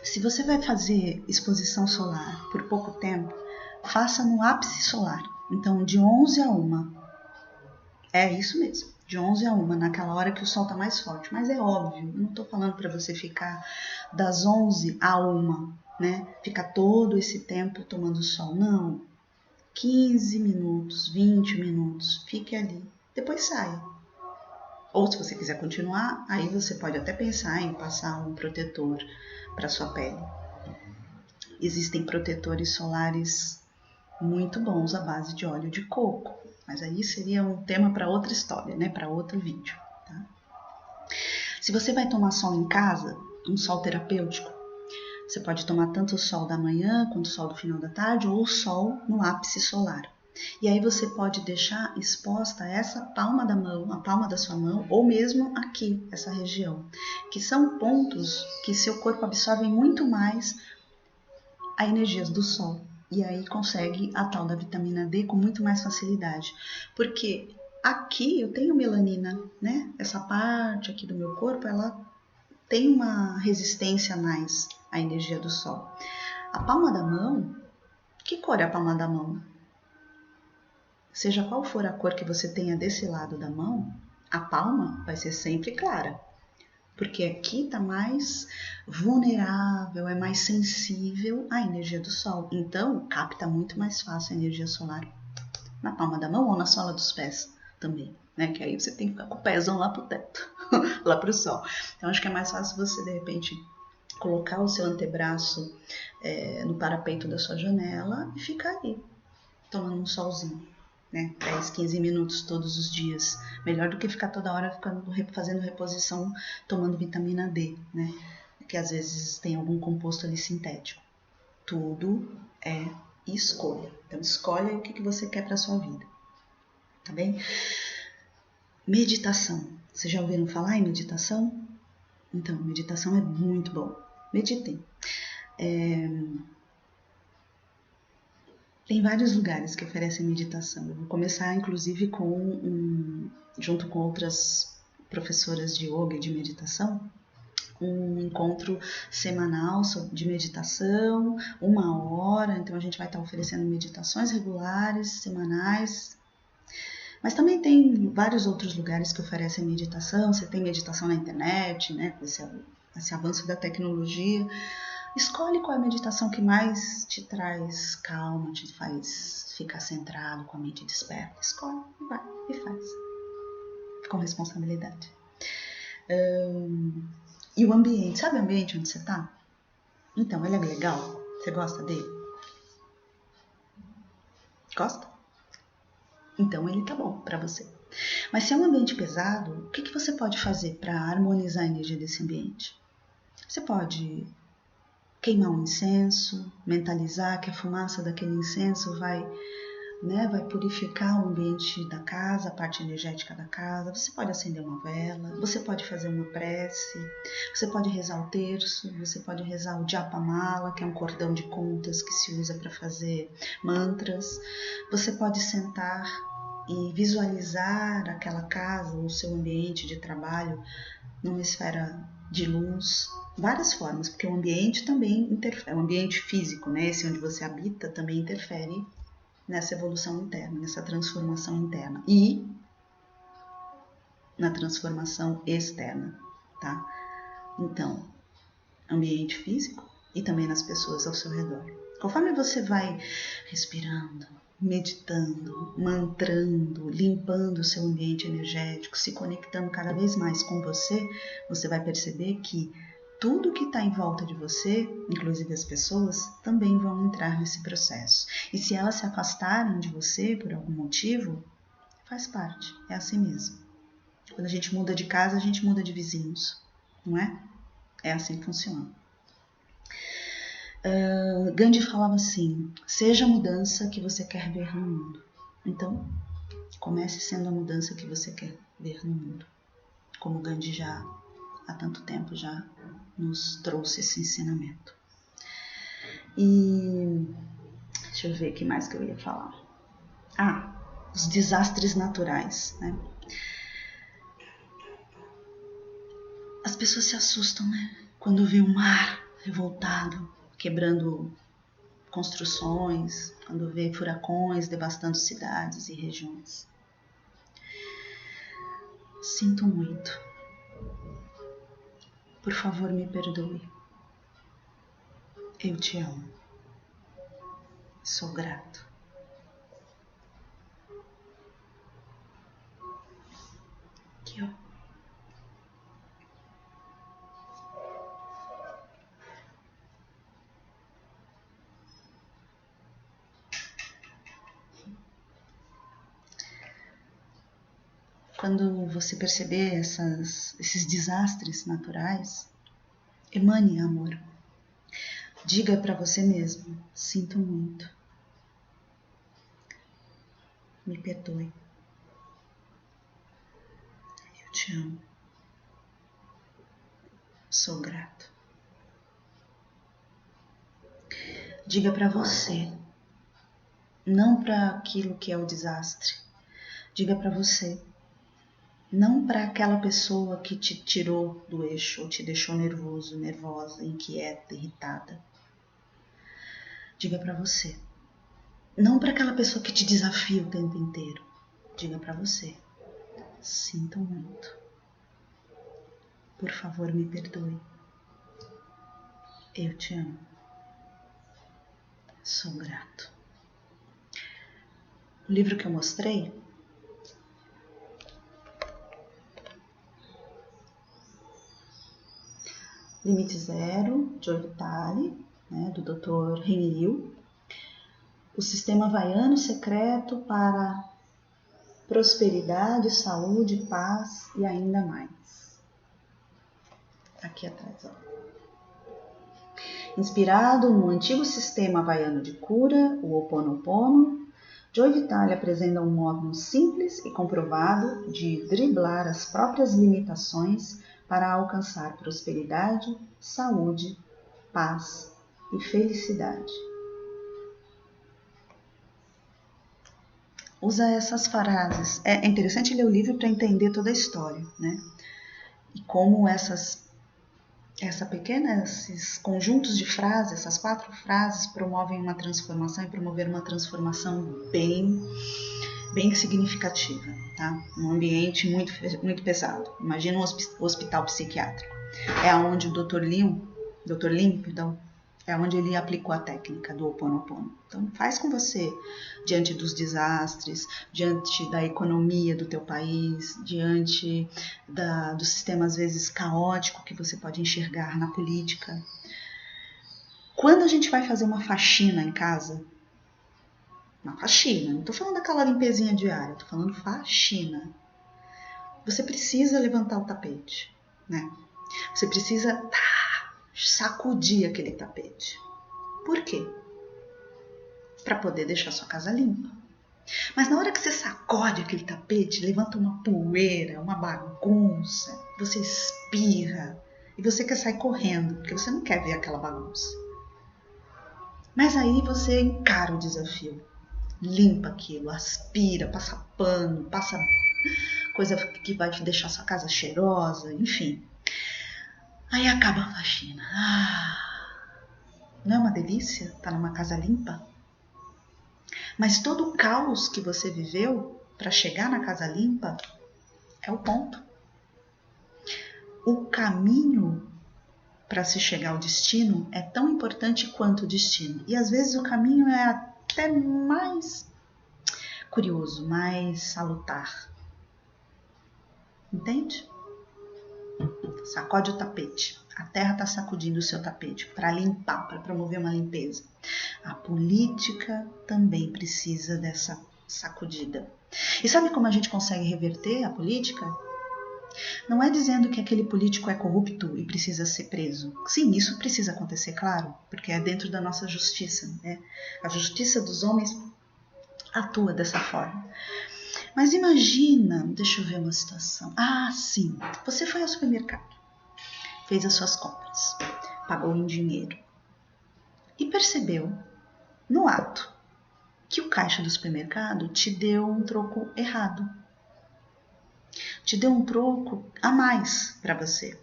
Se você vai fazer exposição solar por pouco tempo, faça no ápice solar. Então, de 11 a 1. É isso mesmo, de 11 a 1, naquela hora que o sol está mais forte. Mas é óbvio, eu não estou falando para você ficar das 11 a 1, Ficar todo esse tempo tomando sol. Não, 15 minutos, 20 minutos, fique ali, depois saia. Ou se você quiser continuar, aí você pode até pensar em passar um protetor para sua pele. Existem protetores solares muito bons à base de óleo de coco, mas aí seria um tema para outra história, para outro vídeo. Tá? Se você vai tomar sol em casa, um sol terapêutico, você pode tomar tanto o sol da manhã quanto o sol do final da tarde ou o sol no ápice solar. E aí você pode deixar exposta essa palma da mão, a palma da sua mão, ou mesmo aqui, essa região, que são pontos que seu corpo absorve muito mais a energia do sol. E aí consegue a tal da vitamina D com muito mais facilidade. Porque aqui eu tenho melanina, né? Essa parte aqui do meu corpo, ela tem uma resistência a mais à energia do sol. A palma da mão, que cor é a palma da mão? Seja qual for a cor que você tenha desse lado da mão, a palma vai ser sempre clara. Porque aqui está mais vulnerável, é mais sensível à energia do sol. Então, capta muito mais fácil a energia solar na palma da mão ou na sola dos pés também, né? Que aí você tem que ficar com o pezão lá pro teto, lá pro sol. Então, acho que é mais fácil você, de repente, colocar o seu antebraço no parapeito da sua janela e ficar aí, tomando um solzinho. Né, 10, 15 minutos todos os dias. Melhor do que ficar toda hora fazendo reposição, tomando vitamina D, né? Que às vezes tem algum composto ali sintético. Tudo é escolha. Então escolha o que você quer para sua vida. Tá bem? Meditação. Vocês já ouviram falar em meditação? Então, meditação é muito bom. Meditem. Tem vários lugares que oferecem meditação. Eu vou começar, inclusive, junto com outras professoras de yoga e de meditação, um encontro semanal de meditação, 1 hora. Então, a gente vai estar oferecendo meditações regulares, semanais. Mas também tem vários outros lugares que oferecem meditação. Você tem meditação na internet, né? Com esse avanço da tecnologia. Escolhe qual é a meditação que mais te traz calma, te faz ficar centrado, com a mente desperta. Escolhe e vai e faz. Com responsabilidade. E o ambiente, sabe o ambiente onde você está? Então, ele é legal? Você gosta dele? Gosta? Então, ele tá bom para você. Mas se é um ambiente pesado, o que você pode fazer para harmonizar a energia desse ambiente? Você pode queimar um incenso, mentalizar que a fumaça daquele incenso vai purificar o ambiente da casa, a parte energética da casa. Você pode acender uma vela, você pode fazer uma prece, você pode rezar o terço, você pode rezar o Japamala, que é um cordão de contas que se usa para fazer mantras. Você pode sentar e visualizar aquela casa, o seu ambiente de trabalho, numa esfera de luz, várias formas, porque o ambiente também interfere, o ambiente físico, né, esse onde você habita, também interfere nessa evolução interna, nessa transformação interna e na transformação externa, tá? Então, ambiente físico e também nas pessoas ao seu redor. Conforme você vai respirando, meditando, mantrando, limpando o seu ambiente energético, se conectando cada vez mais com você, você vai perceber que tudo que está em volta de você, inclusive as pessoas, também vão entrar nesse processo. E se elas se afastarem de você por algum motivo, faz parte, é assim mesmo. Quando a gente muda de casa, a gente muda de vizinhos, não é? É assim que funciona. Gandhi falava assim: seja a mudança que você quer ver no mundo. Então, comece sendo a mudança que você quer ver no mundo. Como Gandhi já há tanto tempo já nos trouxe esse ensinamento. E deixa eu ver o que mais que eu ia falar. Os desastres naturais, né? As pessoas se assustam, né? Quando vê o mar revoltado, quebrando construções, quando vê furacões devastando cidades e regiões. Sinto muito. Por favor, me perdoe. Eu te amo. Sou grato. Aqui, ó. Quando você perceber esses desastres naturais, emane amor. Diga para você mesmo: sinto muito. Me perdoe. Eu te amo. Sou grato. Diga para você, não para aquilo que é o desastre. Diga para você, não para aquela pessoa que te tirou do eixo ou te deixou nervoso, nervosa, inquieta, irritada. Diga para você, não para aquela pessoa que te desafia o tempo inteiro. Diga para você, sinto muito. Por favor, me perdoe. Eu te amo. Sou grato. O livro que eu mostrei Limite Zero, Joe Vitale, né, do Dr. Henry Hill. O Sistema Havaiano Secreto para Prosperidade, Saúde, Paz e ainda mais. Aqui atrás, ó. Inspirado no antigo sistema havaiano de cura, o Ho Oponopono, Joe Vitale apresenta um modo simples e comprovado de driblar as próprias limitações para alcançar prosperidade, saúde, paz e felicidade. Usa essas frases. É interessante ler o livro para entender toda a história, né? E como esses conjuntos de frases, essas 4 frases promovem uma transformação e promover uma transformação bem significativa, tá? Um ambiente muito pesado. Imagina um hospital psiquiátrico. É onde o Dr. Lim, é onde ele aplicou a técnica do Ho Oponopono. Então, faz com você, diante dos desastres, diante da economia do teu país, diante do sistema, às vezes, caótico que você pode enxergar na política. Quando a gente vai fazer uma faxina em casa, não estou falando daquela limpezinha diária, estou falando faxina. Você precisa levantar o tapete, né? Você precisa sacudir aquele tapete. Por quê? Para poder deixar sua casa limpa. Mas na hora que você sacode aquele tapete, levanta uma poeira, uma bagunça, você espirra e você quer sair correndo, porque você não quer ver aquela bagunça. Mas aí você encara o desafio. Limpa aquilo, aspira, passa pano, passa coisa que vai deixar sua casa cheirosa, enfim. Aí acaba a faxina. Não é uma delícia estar numa casa limpa? Mas todo o caos que você viveu para chegar na casa limpa é o ponto. O caminho para se chegar ao destino é tão importante quanto o destino. E às vezes o caminho é até mais curioso, mais salutar. Entende? Sacode o tapete. A terra está sacudindo o seu tapete para limpar, para promover uma limpeza. A política também precisa dessa sacudida. E sabe como a gente consegue reverter a política? Não é dizendo que aquele político é corrupto e precisa ser preso. Sim, isso precisa acontecer, claro, porque é dentro da nossa justiça, né? A justiça dos homens atua dessa forma. Mas imagina, deixa eu ver uma situação. Sim, você foi ao supermercado, fez as suas compras, pagou em dinheiro e percebeu, no ato, que o caixa do supermercado te deu um troco errado. Te deu um troco a mais para você.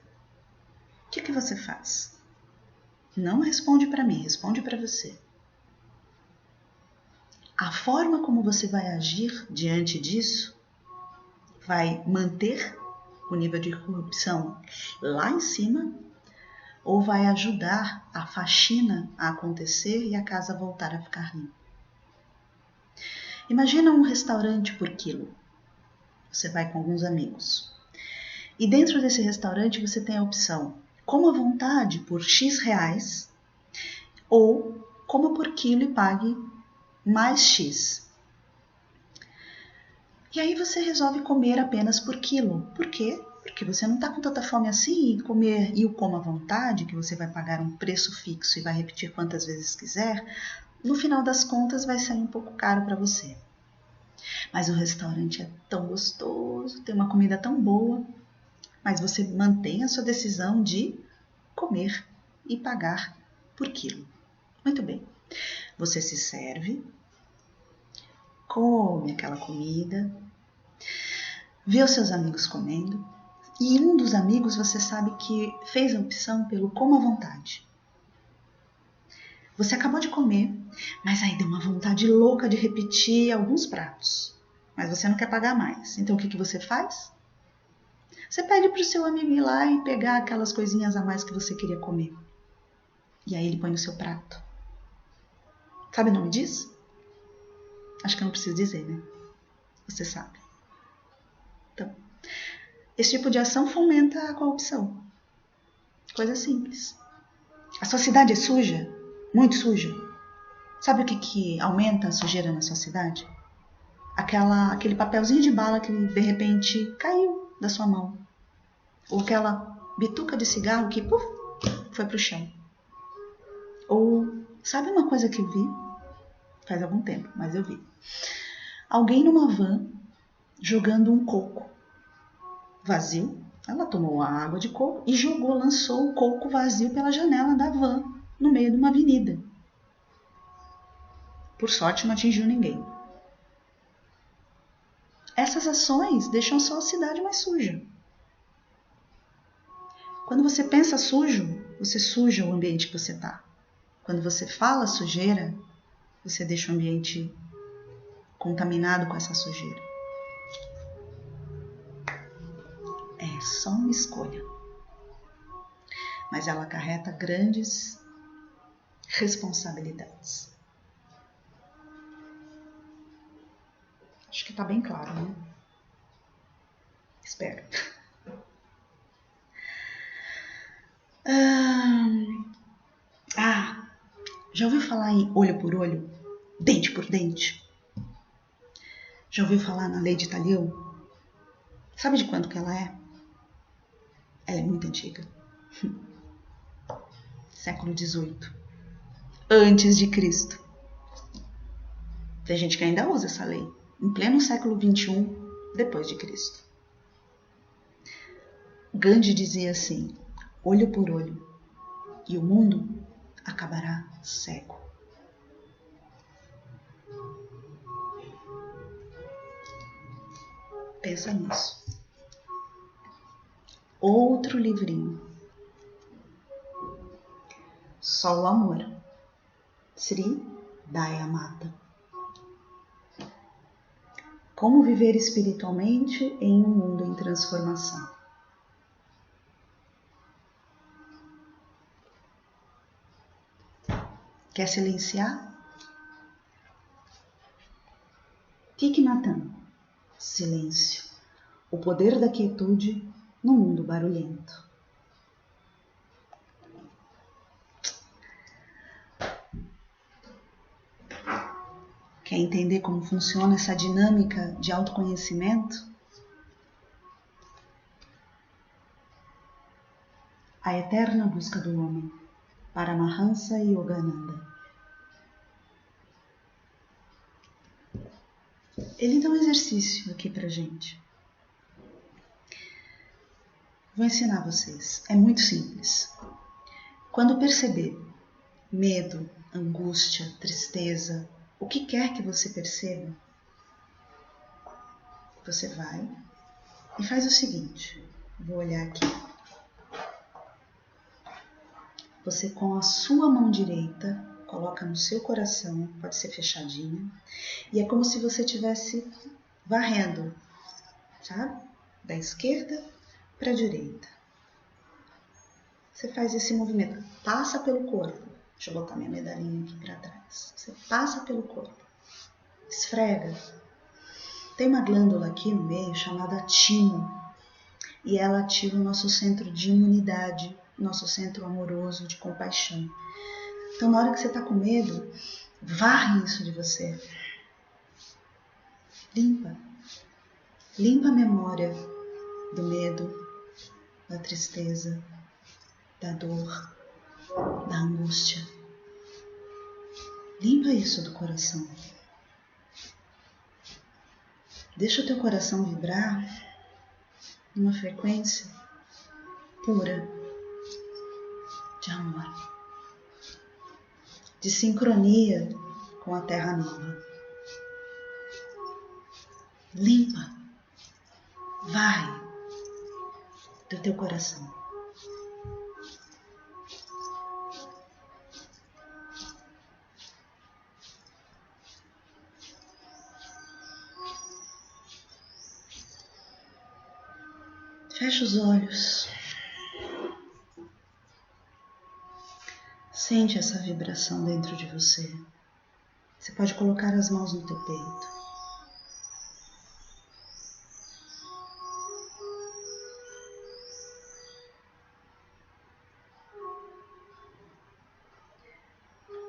O que você faz? Não responde para mim, responde para você. A forma como você vai agir diante disso vai manter o nível de corrupção lá em cima ou vai ajudar a faxina a acontecer e a casa voltar a ficar limpa. Imagina um restaurante por quilo. Você vai com alguns amigos. E dentro desse restaurante você tem a opção: coma à vontade por X reais ou coma por quilo e pague mais X. E aí você resolve comer apenas por quilo. Por quê? Porque você não está com tanta fome assim e comer e o coma à vontade, que você vai pagar um preço fixo e vai repetir quantas vezes quiser, no final das contas vai sair um pouco caro para você. Mas o restaurante é tão gostoso, tem uma comida tão boa, mas você mantém a sua decisão de comer e pagar por quilo. Muito bem. Você se serve, come aquela comida, vê os seus amigos comendo, e um dos amigos você sabe que fez a opção pelo coma à vontade. Você acabou de comer, mas aí deu uma vontade louca de repetir alguns pratos. Mas você não quer pagar mais. Então o que você faz? Você pede para o seu amigo ir lá e pegar aquelas coisinhas a mais que você queria comer. E aí ele põe no seu prato. Sabe o nome disso? Acho que eu não preciso dizer, né? Você sabe. Então, esse tipo de ação fomenta a corrupção. Coisa simples. A sua cidade é suja? Muito suja? Sabe o que aumenta a sujeira na sua cidade? Aquele papelzinho de bala que de repente caiu da sua mão. Ou aquela bituca de cigarro que puf, foi pro chão. Ou, sabe uma coisa que eu vi? Faz algum tempo, mas eu vi. Alguém numa van jogando um coco vazio. Ela tomou a água de coco e lançou o coco vazio pela janela da van no meio de uma avenida. Por sorte não atingiu ninguém. Essas ações deixam só a cidade mais suja. Quando você pensa sujo, você suja o ambiente que você está. Quando você fala sujeira, você deixa o ambiente contaminado com essa sujeira. É só uma escolha. Mas ela acarreta grandes responsabilidades. Acho que está bem claro, né? Espero. Já ouviu falar em olho por olho? Dente por dente? Já ouviu falar na lei de Talião? Sabe de quando que ela é? Ela é muito antiga. Século XVIII. Antes de Cristo. Tem gente que ainda usa essa lei. Em pleno século XXI, depois de Cristo. Gandhi dizia assim: olho por olho, e o mundo acabará cego. Pensa nisso. Outro livrinho. Só o amor. Sri Dayamata. Como viver espiritualmente em um mundo em transformação. Quer silenciar? Thich Nhat Hanh. Silêncio. O poder da quietude no mundo barulhento. Quer entender como funciona essa dinâmica de autoconhecimento? A eterna busca do homem. Paramahansa Yogananda. Ele dá um exercício aqui pra gente. Vou ensinar vocês. É muito simples. Quando perceber medo, angústia, tristeza, o que quer que você perceba, você vai e faz o seguinte. Vou olhar aqui. Você com a sua mão direita coloca no seu coração, pode ser fechadinha, e é como se você estivesse varrendo, sabe? Da esquerda para a direita. Você faz esse movimento, passa pelo corpo. Deixa eu botar minha medalhinha aqui para trás. Você passa pelo corpo, esfrega. Tem uma glândula aqui no meio chamada timo, e ela ativa o nosso centro de imunidade, nosso centro amoroso, de compaixão. Então, na hora que você está com medo, varre isso de você. Limpa. Limpa a memória do medo, da tristeza, da dor, da angústia. Limpa isso do coração. Deixa o teu coração vibrar numa frequência pura de amor, de sincronia com a Terra Nova. Limpa, vai do teu coração. Fecha os olhos. Sente essa vibração dentro de você. Você pode colocar as mãos no teu peito.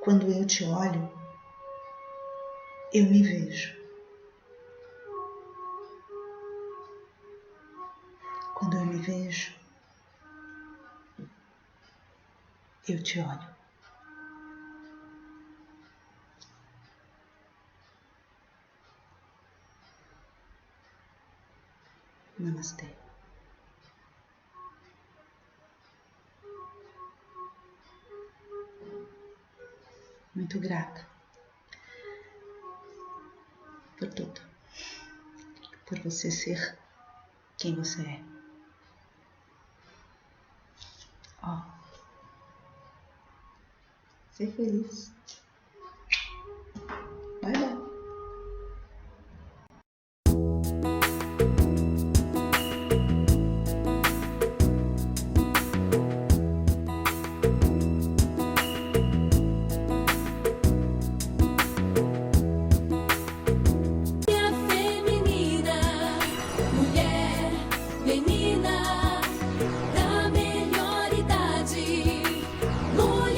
Quando eu te olho, eu me vejo. Quando eu me vejo, eu te olho. Namastê. Muito grata por tudo, por você ser quem você é. Ó, ser feliz. Bye, bye. Menina da melhor idade, mulher.